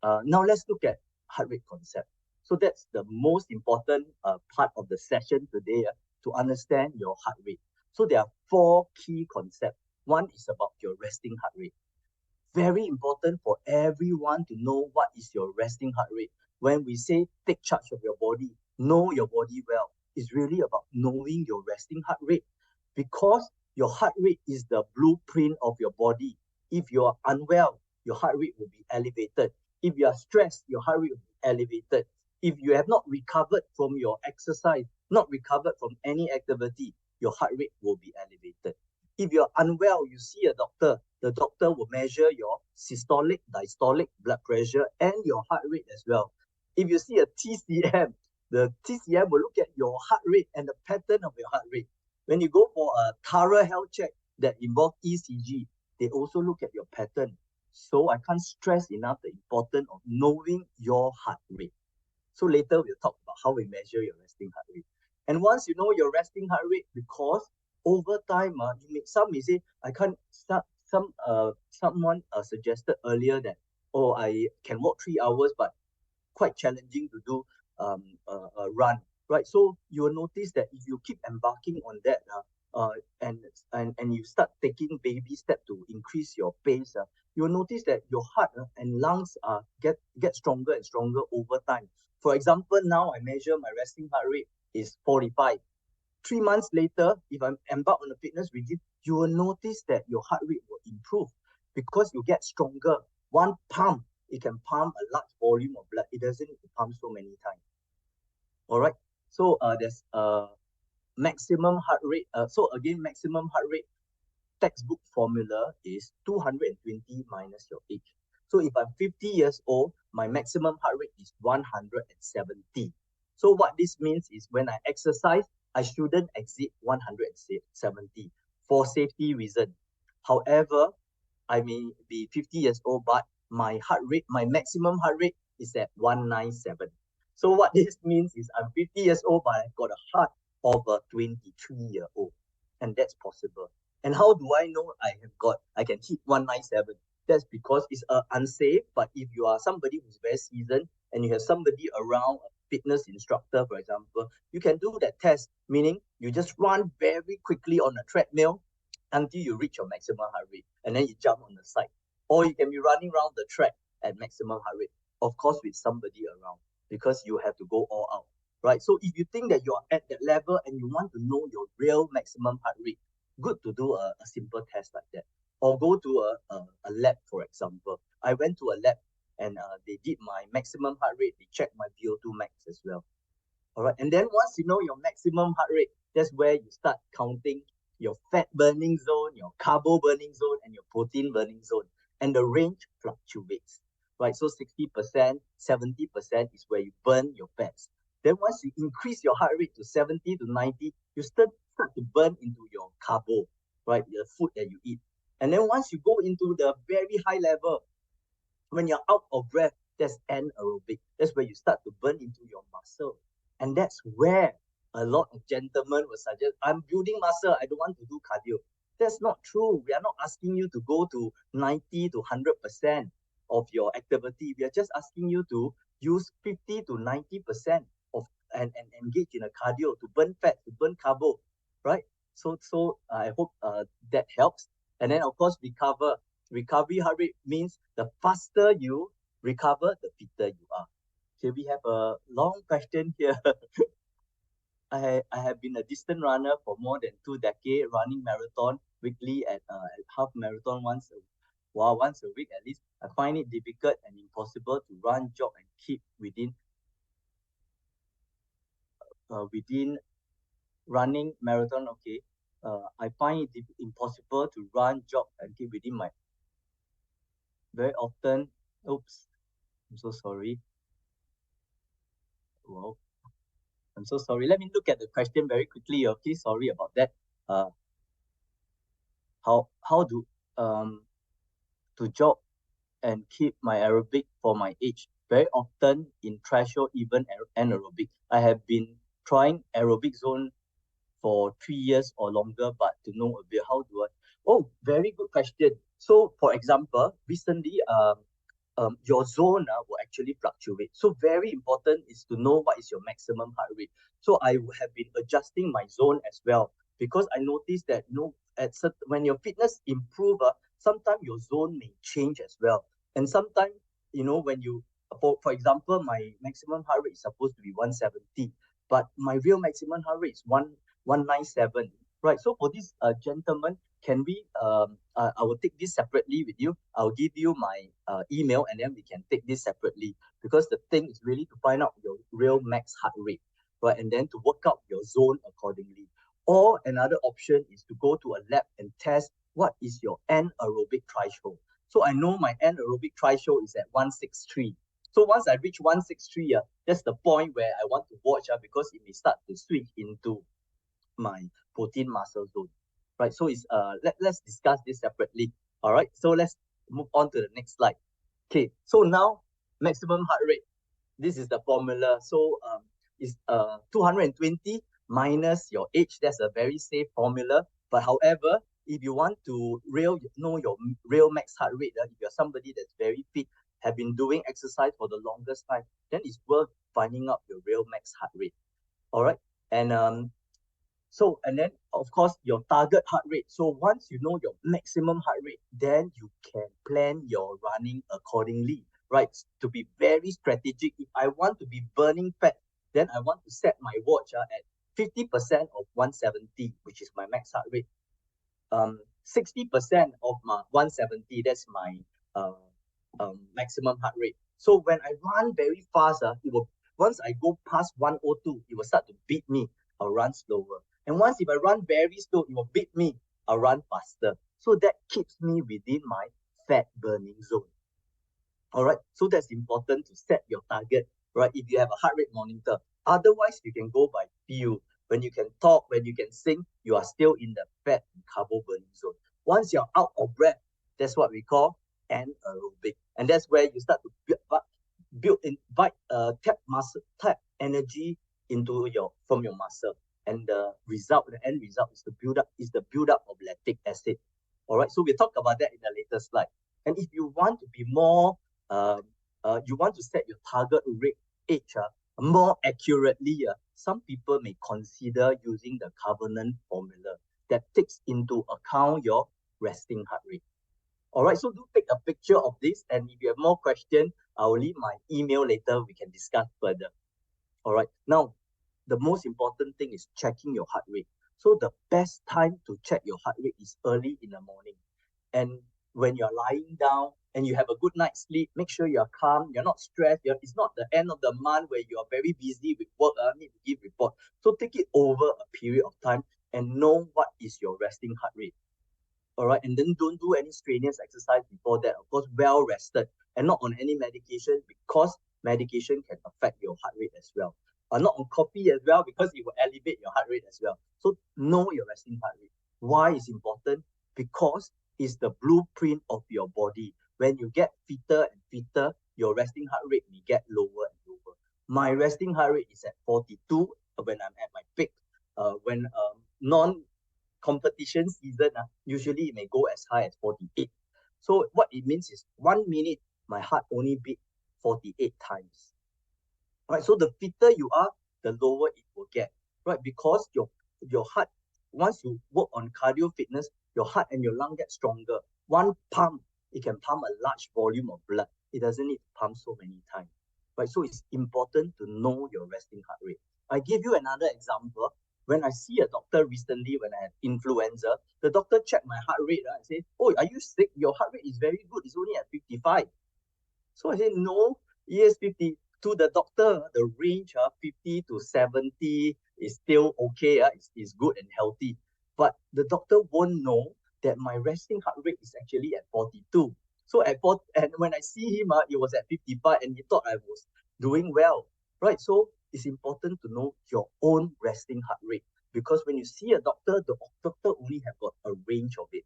Now let's look at heart rate concept. So that's the most important part of the session today, to understand your heart rate. So there are 4 key concepts. One is about your resting heart rate. Very important for everyone to know what is your resting heart rate. When we say take charge of your body, know your body well, it's really about knowing your resting heart rate, because your heart rate is the blueprint of your body. If you are unwell, your heart rate will be elevated. If you are stressed, your heart rate will be elevated. If you have not recovered from your exercise, not recovered from any activity, your heart rate will be elevated. If you're unwell, you see a doctor, the doctor will measure your systolic, diastolic blood pressure and your heart rate as well. If you see a TCM, the TCM will look at your heart rate and the pattern of your heart rate. When you go for a thorough health check that involves ECG, they also look at your pattern. So I can't stress enough the importance of knowing your heart rate. So later we'll talk about how we measure your resting heart rate. And once you know your resting heart rate, because over time, some may say, I can't start. Someone suggested earlier that, oh, I can walk 3 hours, but quite challenging to do a run, right? So you will notice that if you keep embarking on that, and you start taking baby steps to increase your pace, you will notice that your heart and lungs get stronger and stronger over time. For example, now I measure my resting heart rate is 45. 3 months later, if I'm embark on a fitness regime, you will notice that your heart rate will improve because you get stronger. One pump, it can pump a large volume of blood. It doesn't need to pump so many times. All right. So there's maximum heart rate. So again, maximum heart rate textbook formula is 220 minus your age. So if I'm 50 years old, my maximum heart rate is 170. So what this means is when I exercise, I shouldn't exceed 170 for safety reason. However, I may be 50 years old, but my heart rate, my maximum heart rate is at 197. So what this means is I'm 50 years old, but I've got a heart of a 23-year-old. And that's possible. And how do I know I can hit 197? That's because it's unsafe. But if you are somebody who's very seasoned and you have somebody around, a fitness instructor, for example, you can do that test, meaning you just run very quickly on a treadmill until you reach your maximum heart rate, and then you jump on the side. Or you can be running around the track at maximum heart rate, of course, with somebody around, because you have to go all out, right? So if you think that you're at that level and you want to know your real maximum heart rate, good to do a simple test like that. Or go to a lab, for example. I went to a lab and they did my maximum heart rate. They checked my VO2 max as well. All right. And then once you know your maximum heart rate, that's where you start counting your fat burning zone, your carbo burning zone, and your protein burning zone. And the range fluctuates, right? So 60%, 70% is where you burn your fats. Then once you increase your heart rate to 70 to 90, you start to burn into your carbo, right? The food that you eat. And then once you go into the very high level, when you're out of breath, that's anaerobic. That's where you start to burn into your muscle. And that's where a lot of gentlemen will suggest, I'm building muscle, I don't want to do cardio. That's not true. We are not asking you to go to 90 to 100% of your activity. We are just asking you to use 50 to 90% of and engage in a cardio to burn fat, to burn carbo, right? So I hope that helps. And then of course recovery heart rate means the faster you recover, the fitter you are. Okay, we have a long question here. I have been a distant runner for more than 2 decades, running marathon weekly at half marathon once a week at least. I find it difficult and impossible to run, jog, and keep within running marathon. Okay, I find it impossible to run, jog, and keep within my very often. Oops, I'm so sorry. Wow. I'm so sorry. Let me look at the question very quickly. Okay, sorry about that. How do to jog and keep my aerobic for my age? Very often in threshold, even anaerobic. I have been trying aerobic zone for 3 years or longer, but to know a bit, how do I? Oh, very good question. So, for example, recently, your zone will actually fluctuate. So very important is to know what is your maximum heart rate. So I have been adjusting my zone as well because I noticed that when your fitness improve, sometimes your zone may change as well. And sometimes, when for example, my maximum heart rate is supposed to be 170, but my real maximum heart rate is 197. Right. So for this gentleman, can we I will take this separately with you. I'll give you my email, and then we can take this separately, because the thing is really to find out your real max heart rate, right? And then to work out your zone accordingly. Or another option is to go to a lab and test what is your anaerobic threshold. So I know my anaerobic threshold is at 163. So once I reach 163, that's the point where I want to watch, because it may start to switch into my protein muscle zone, right? So let's discuss this separately. All right, so let's move on to the next slide. Okay, so now maximum heart rate, this is the formula. So is 220 minus your age. That's a very safe formula. But however, if you want to know your real max heart rate, if you're somebody that's very fit, have been doing exercise for the longest time, then it's worth finding out your real max heart rate. All right, and and then, of course, your target heart rate. So once you know your maximum heart rate, then you can plan your running accordingly, right? To be very strategic. If I want to be burning fat, then I want to set my watch at 50% of 170, which is my max heart rate. 60% of my 170, that's my uh, maximum heart rate. So when I run very fast, once I go past 102, it will start to beat me. I'll run slower. And once if I run very slow, it will beat me. I'll run faster. So that keeps me within my fat burning zone. All right. So that's important to set your target, right? If you have a heart rate monitor. Otherwise, you can go by feel. When you can talk, when you can sing, you are still in the fat and carbo burning zone. Once you're out of breath, that's what we call anaerobic. And that's where you start to tap energy from your muscle. And the end result is the buildup of lactic acid. All right. So we'll talk about that in the later slide. And if you want to be more you want to set your target rate age more accurately, some people may consider using the Covenant formula that takes into account your resting heart rate. All right, so do take a picture of this, and if you have more questions, I will leave my email later. We can discuss further. All right, now the most important thing is checking your heart rate. So the best time to check your heart rate is early in the morning. And when you're lying down and you have a good night's sleep, make sure you're calm, you're not stressed. It's not the end of the month where you are very busy with work, need to give report. So take it over a period of time and know what is your resting heart rate. All right, and then don't do any strenuous exercise before that. Of course, well rested and not on any medication, because medication can affect your heart rate as well. Not on coffee as well, because it will elevate your heart rate as well. So know your resting heart rate. Why is important? Because it's the blueprint of your body. When you get fitter and fitter, your resting heart rate may get lower and lower. My resting heart rate is at 42 when I'm at my peak. When non competition season, usually it may go as high as 48. So what it means is 1 minute, my heart only beat 48 times. Right, so the fitter you are, the lower it will get. Right, because your heart, once you work on cardio fitness, your heart and your lung get stronger. One pump, it can pump a large volume of blood. It doesn't need to pump so many times. Right, so it's important to know your resting heart rate. I give you another example. When I see a doctor recently, when I had influenza, the doctor checked my heart rate and said, "Oh, are you sick? Your heart rate is very good. It's only at 55. So I said, "No, yes, 50." To the doctor, the range 50 to 70 is still okay. Is good and healthy. But the doctor won't know that my resting heart rate is actually at 42. So and when I see him, it was at 55, and he thought I was doing well. Right? So it's important to know your own resting heart rate, because when you see a doctor, the doctor only have got a range of it.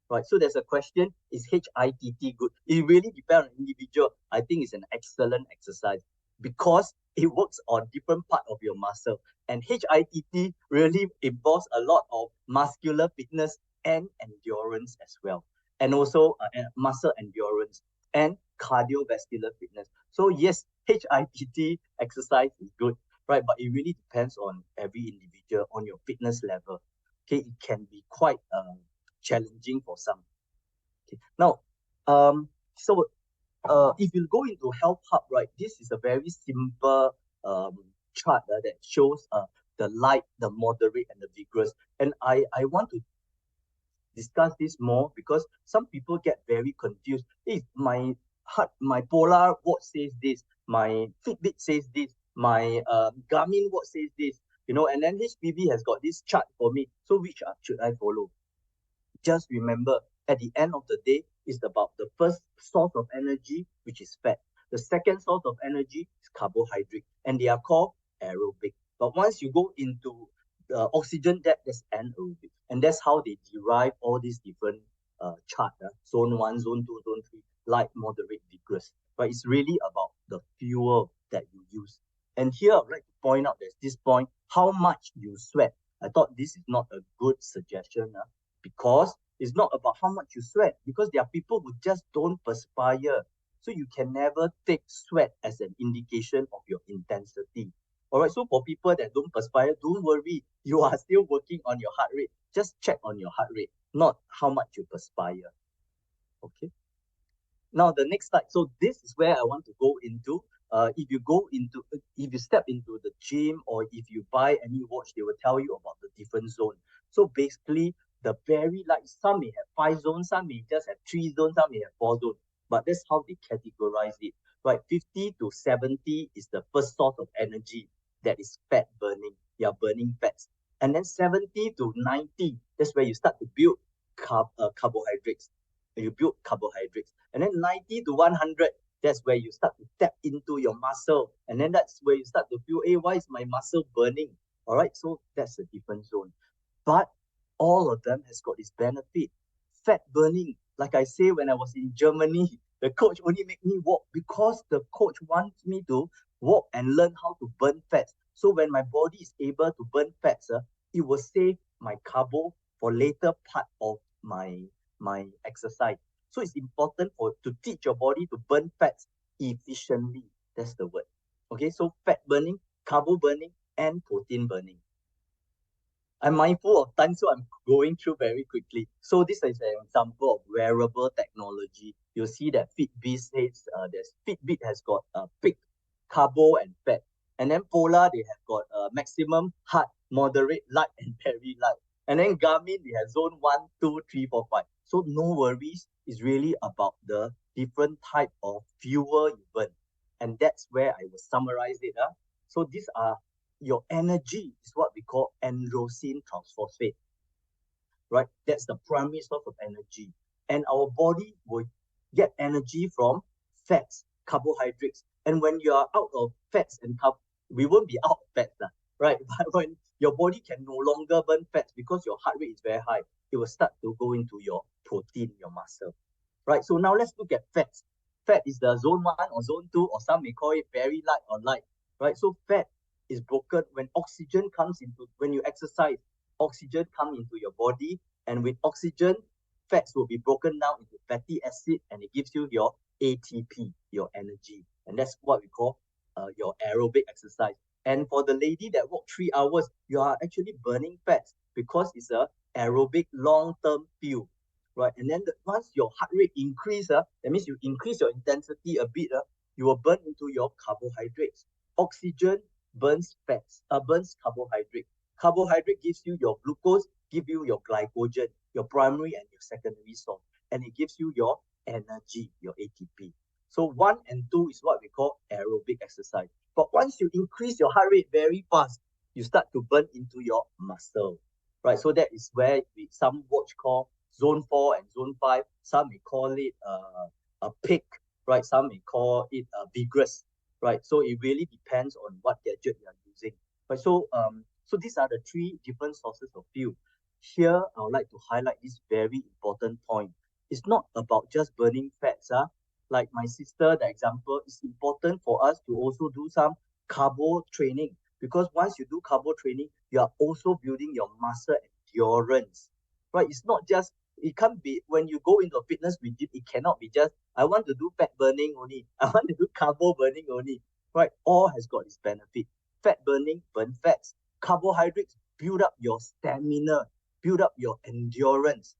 Right, so there's a question, is HIIT good? It really depends on individual. I think it's an excellent exercise because it works on different part of your muscle. And HIIT really involves a lot of muscular fitness and endurance as well. and also muscle endurance and cardiovascular fitness. So yes, HIIT exercise is good, right? But it really depends on every individual, on your fitness level. Okay, it can be quite challenging for some. Okay, now, so if you go into Health Hub, right, this is a very simple chart that shows the light, the moderate, and the vigorous. And I want to discuss this more because some people get very confused. Hey, my Polar watch says this, my Fitbit says this, my Garmin watch says this, and then HPV has got this chart for me. So which should I follow? Just remember, at the end of the day, it's about the first source of energy, which is fat. The second source of energy is carbohydrate, and they are called aerobic. But once you go into the oxygen debt, that's anaerobic. And that's how they derive all these different charts. Zone 1, Zone 2, Zone 3, light, moderate, vigorous. But it's really about the fuel that you use. And here I'd like to point out there's this point, how much you sweat. I thought this is not a good suggestion because it's not about how much you sweat, because there are people who just don't perspire. So you can never take sweat as an indication of your intensity. All right, so for people that don't perspire, don't worry. You are still working on your heart rate. Just check on your heart rate, not how much you perspire. Okay. Now the next slide. So this is where I want to go into. If you step into the gym or if you buy any watch, they will tell you about the different zone. So basically, the very light, some may have 5 zones, some may just have 3 zones, some may have 4 zones. But that's how they categorize it. Right, 50 to 70 is the first source of energy that is fat burning. You are burning fats. And then 70 to 90, that's where you start to build carbohydrates. You build carbohydrates. And then 90 to 100, that's where you start to tap into your muscle. And then that's where you start to feel, hey, why is my muscle burning? All right, so that's a different zone. But all of them has got its benefit. Fat burning, like I say, when I was in Germany, the coach only made me walk because the coach wants me to walk and learn how to burn fats. So when my body is able to burn fats, it will save my carbo for later part of my exercise. So it's important to teach your body to burn fats efficiently. That's the word. Okay, so fat burning, carbo burning, and protein burning. I'm mindful of time, so I'm going through very quickly. So this is an example of wearable technology. You'll see that Fitbit has got peak carbo and fat. And then Polar, they have got maximum hard, moderate, light, and very light. And then Garmin, they have zone 1, 2, 3, 4, 5. So no worries. It's really about the different type of fuel you burn. And that's where I will summarize it. So these are your energy is what we call androgen transphosphate, right? That's the primary source of energy. And our body will get energy from fats, carbohydrates. And when you are out of fats and we won't be out of fats, right? But when your body can no longer burn fats because your heart rate is very high, it will start to go into your protein, your muscle, right? So now let's look at fats. Fat is the zone 1 or zone 2, or some may call it very light or light, right? So fat is broken when oxygen comes into, when you exercise, oxygen comes into your body, and with oxygen, fats will be broken down into fatty acid, and it gives you your ATP, your energy. And that's what we call your aerobic exercise. And for the lady that walked 3 hours, you are actually burning fats because it's a aerobic long-term fuel, right? And then once your heart rate increase, that means you increase your intensity a bit, you will burn into your carbohydrates. Oxygen burns fats, burns carbohydrate. Carbohydrate gives you your glucose, give you your glycogen, your primary and your secondary source, and it gives you your energy, your ATP. So 1 and 2 is what we call aerobic exercise. But once you increase your heart rate very fast, you start to burn into your muscle, right? So that is where some watch call zone 4 and zone 5. Some may call it a peak, right? Some may call it vigorous, right? So it really depends on what gadget you are using. Right? So these are the 3 different sources of fuel. Here, I would like to highlight this very important point. It's not about just burning fats. Like my sister, the example, it's important for us to also do some carbo training, because once you do carbo training, you are also building your muscle endurance, right? It's not just It can't be when you go into a fitness regime, it cannot be just I want to do fat burning only, I want to do carbo burning only, right? All has got its benefit. Fat burning, burn fats. Carbohydrates build up your stamina, build up your endurance,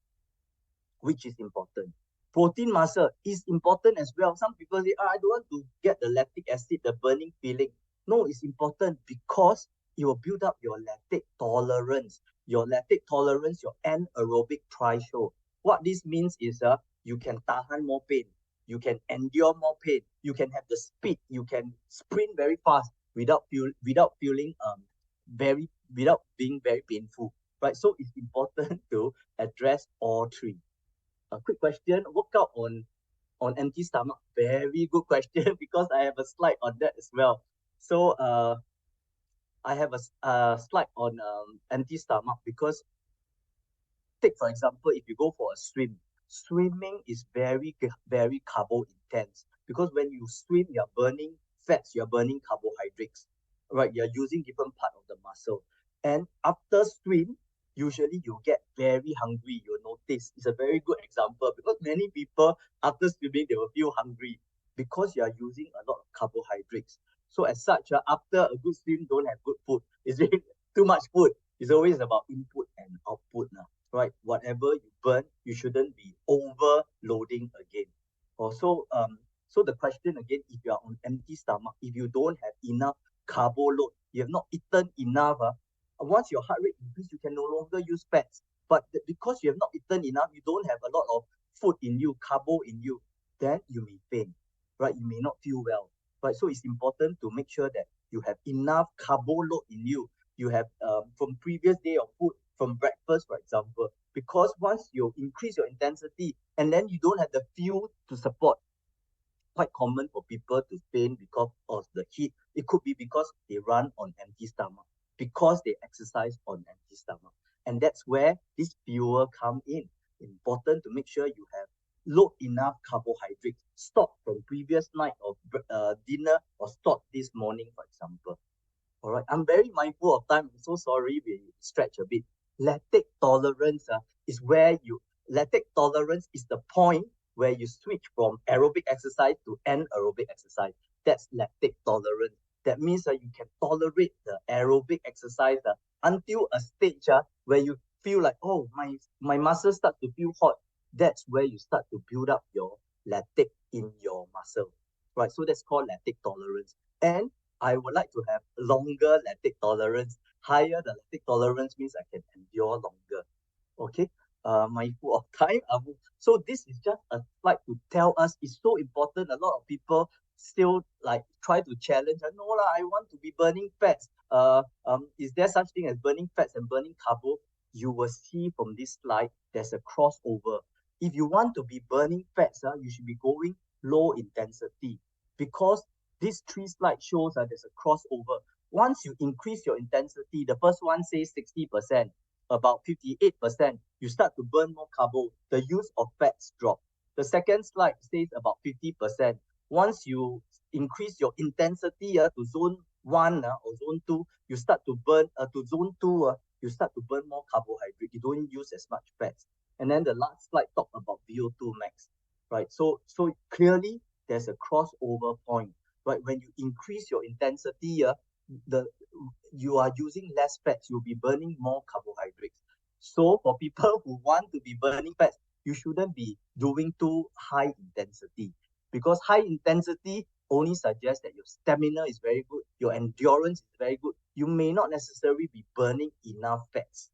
which is important. Protein muscle is important as well. Some people say, I don't want to get the lactic acid, the burning feeling. No, it's important because it will build up your lactic tolerance. Your lactic tolerance, your anaerobic threshold. What this means is you can tahan more pain. You can endure more pain. You can have the speed. You can sprint very fast without feeling very without being very painful. Right. So it's important to address all three. A quick question, workout on empty stomach. Very good question because I have a slide on that as well. So I have a slide on empty stomach because take for example, if you go for a swim, swimming is very carbo intense because when you swim, you're burning fats, you're burning carbohydrates, right? You're using different part of the muscle, and after swim, usually you get very hungry. You'll notice it's a very good example because many people after swimming they will feel hungry because you are using a lot of carbohydrates. So as such, after a good swim, don't have good food. It's really too much food. It's always about input and output now, right? Whatever you burn, you shouldn't be overloading again. So the question again, if you are on empty stomach, if you don't have enough carbo load, you have not eaten enough, once your heart rate increase, you can no longer use fats. But because you have not eaten enough, you don't have a lot of food in you, carbo in you, then you may faint, right? You may not feel well, right? So it's important to make sure that you have enough carbo load in you. You have from previous day of food, from breakfast, for example, because once you increase your intensity and then you don't have the fuel to support, quite common for people to faint because of the heat. It could be because they run on empty stomach, because they exercise on empty stomach. And that's where this fuel come in. Important to make sure you have load enough carbohydrates stored from previous night of dinner or stored this morning, for example. All right, I'm very mindful of time. I'm so sorry we stretch a bit. Lactic tolerance is where you lactic tolerance is the point where you switch from aerobic exercise to anaerobic exercise. That's lactic tolerance. That means you can tolerate the aerobic exercise until a stage where you feel like, oh, my muscles start to feel hot. That's where you start to build up your lactic in your muscle. Right. So that's called lactic tolerance. And I would like to have longer lactic tolerance. Higher the lactic tolerance means I can endure longer. Okay. Mindful of time. So this is just a slide to tell us it's so important. A lot of people still like try to challenge. No lah, I want to be burning fats. Is there such thing as burning fats and burning carbo? You will see from this slide there's a crossover. If you want to be burning fats, you should be going low intensity because these three slides shows there's a crossover. Once you increase your intensity, the first one says 60%, about 58%, you start to burn more carbo. The use of fats drop. The second slide says about 50%. Once you increase your intensity to zone 1 or zone 2, you start to burn to zone 2, you start to burn more carbohydrate. You don't use as much fats. And then the last slide talk about VO2 max, right? So clearly there's a crossover point, right? When you increase your intensity, the you are using less fats, you'll be burning more carbohydrates. So for people who want to be burning fats, you shouldn't be doing too high intensity because high intensity only suggests that your stamina is very good, your endurance is very good. You may not necessarily be burning enough fats.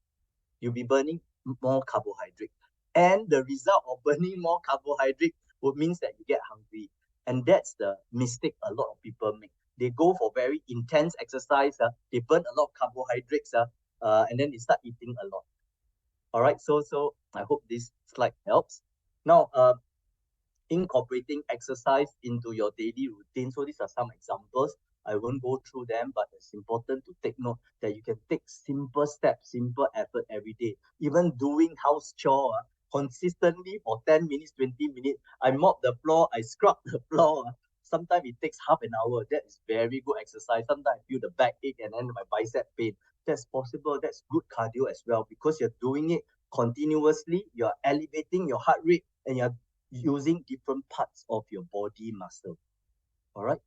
You'll be burning more carbohydrate. And the result of burning more carbohydrate would means that you get hungry. And that's the mistake a lot of people make. They go for very intense exercise, they burn a lot of carbohydrates, and then they start eating a lot. All right, so I hope this slide helps. Now, incorporating exercise into your daily routine. So these are some examples. I won't go through them, but it's important to take note that you can take simple steps, simple effort every day. Even doing house chore consistently for 10 minutes, 20 minutes. I mop the floor, I scrub the floor. Sometimes it takes half an hour. That is very good exercise. Sometimes I feel the back ache and then my bicep pain. That's possible. That's good cardio as well because you're doing it continuously, you're elevating your heart rate and you're using different parts of your body muscle. All right.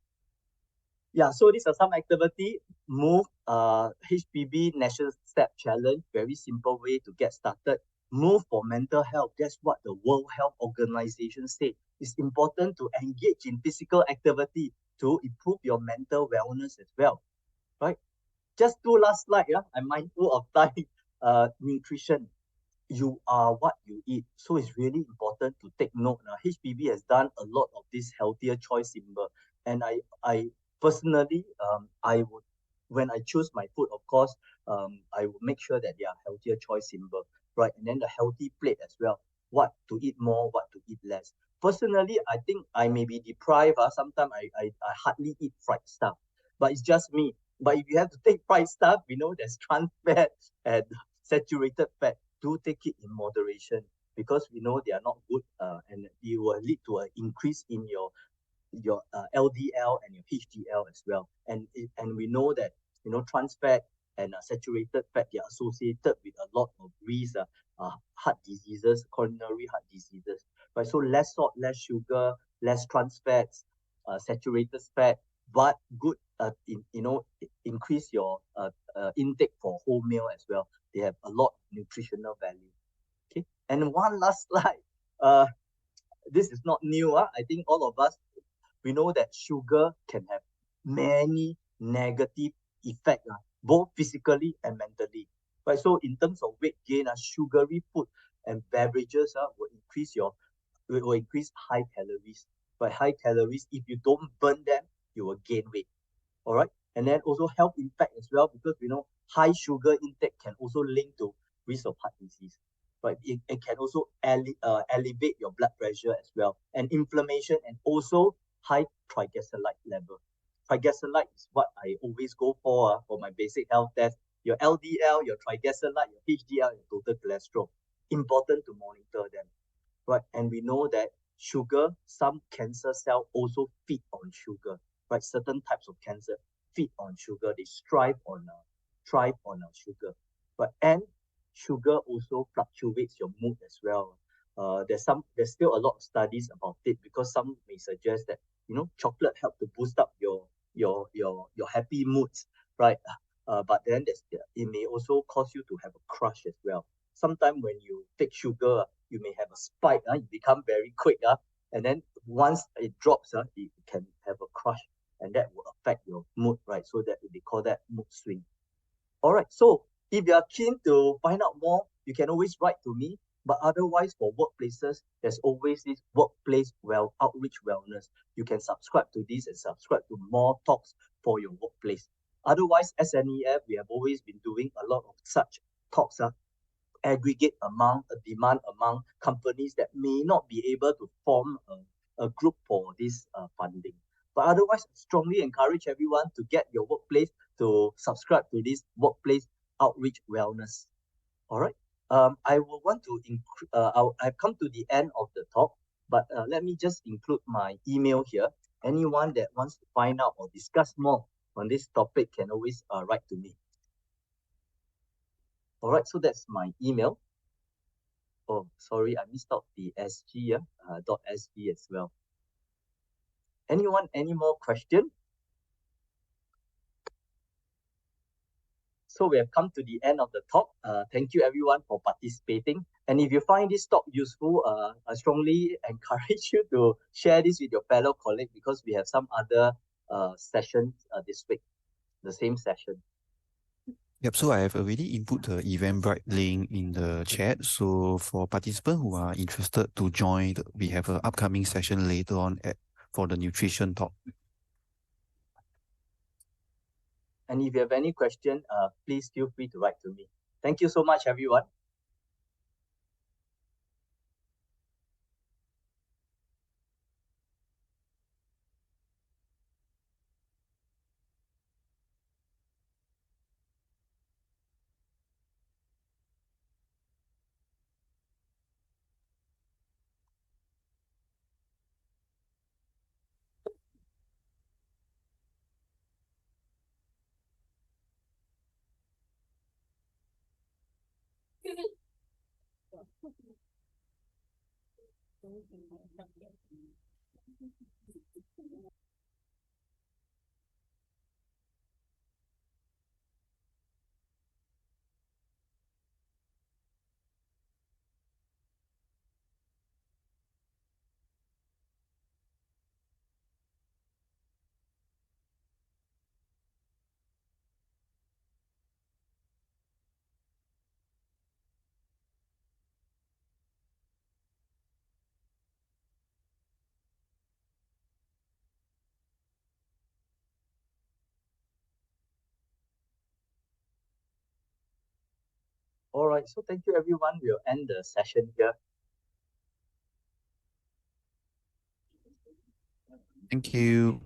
Yeah, so these are some activity. Move, HPB National Step Challenge, very simple way to get started. Move for mental health. That's what the World Health Organization said. It's important to engage in physical activity to improve your mental wellness as well, right? Just two last slide, yeah. I'm mindful of time. Nutrition. You are what you eat. So it's really important to take note. Now, HPB has done a lot of this healthier choice symbol. And I personally, I would, when I choose my food, of course, I will make sure that they are healthier choice symbol, right? And then the healthy plate as well. What to eat more, what to eat less. Personally, I think I may be deprived. Sometimes I hardly eat fried stuff, but it's just me. But if you have to take fried stuff, we know there's trans fat and saturated fat. Do take it in moderation because we know they are not good and it will lead to an increase in your LDL and your HDL as well. And we know that trans fat and saturated fat, they are associated with a lot of risk, heart diseases, coronary heart diseases, right? So less salt, less sugar, less trans fats, saturated fat, but good increase your intake for whole meal as well. They have a lot of nutritional value. Okay, and one last slide. Uh, this is not new. I think all of us, we know that sugar can have many negative effects, both physically and mentally. Right. So in terms of weight gain, sugary food and beverages will increase high calories. But high calories, if you don't burn them, you will gain weight. All right. And then also health impact as well, because we know high sugar intake can also link to risk of heart disease. Right. It can also elevate your blood pressure as well, and inflammation, and also high triglyceride level. Triglyceride is what I always go for my basic health test. Your LDL, your triglyceride, your HDL, your total cholesterol. Important to monitor them. Right? And we know that sugar, some cancer cell also feed on sugar, right? Certain types of cancer feed on sugar. They thrive on sugar. But and sugar also fluctuates your mood as well. There's still a lot of studies about it, because some may suggest that chocolate help to boost up your happy moods, right? But then it may also cause you to have a crush as well. Sometimes when you take sugar, you may have a spike, you become very quick, and then once it drops, it can have a crush, and that will affect your mood, right? So that they call that mood swing. All right, so if you are keen to find out more, you can always write to me. But otherwise, for workplaces, there's always this workplace outreach wellness. You can subscribe to this and subscribe to more talks for your workplace. Otherwise, SNEF, we have always been doing a lot of such talks, aggregate among a demand among companies that may not be able to form a group for this funding. But otherwise, strongly encourage everyone to get your workplace to subscribe to this workplace outreach wellness. All right. I will want to I've come to the end of the talk, but let me just include my email here. Anyone that wants to find out or discuss more on this topic can always write to me. All right, so that's my email. Oh, sorry, I missed out the SG, .sg as well. Anyone, any more question? So we have come to the end of the talk. Thank you everyone for participating. And if you find this talk useful, I strongly encourage you to share this with your fellow colleague, because we have some other sessions this week, the same session. Yep, so I have already input the Eventbrite link in the chat. So for participants who are interested to join, we have an upcoming session later on for the nutrition talk. And if you have any question, please feel free to write to me. Thank you so much, everyone. All right, so thank you everyone. We'll end the session here. Thank you.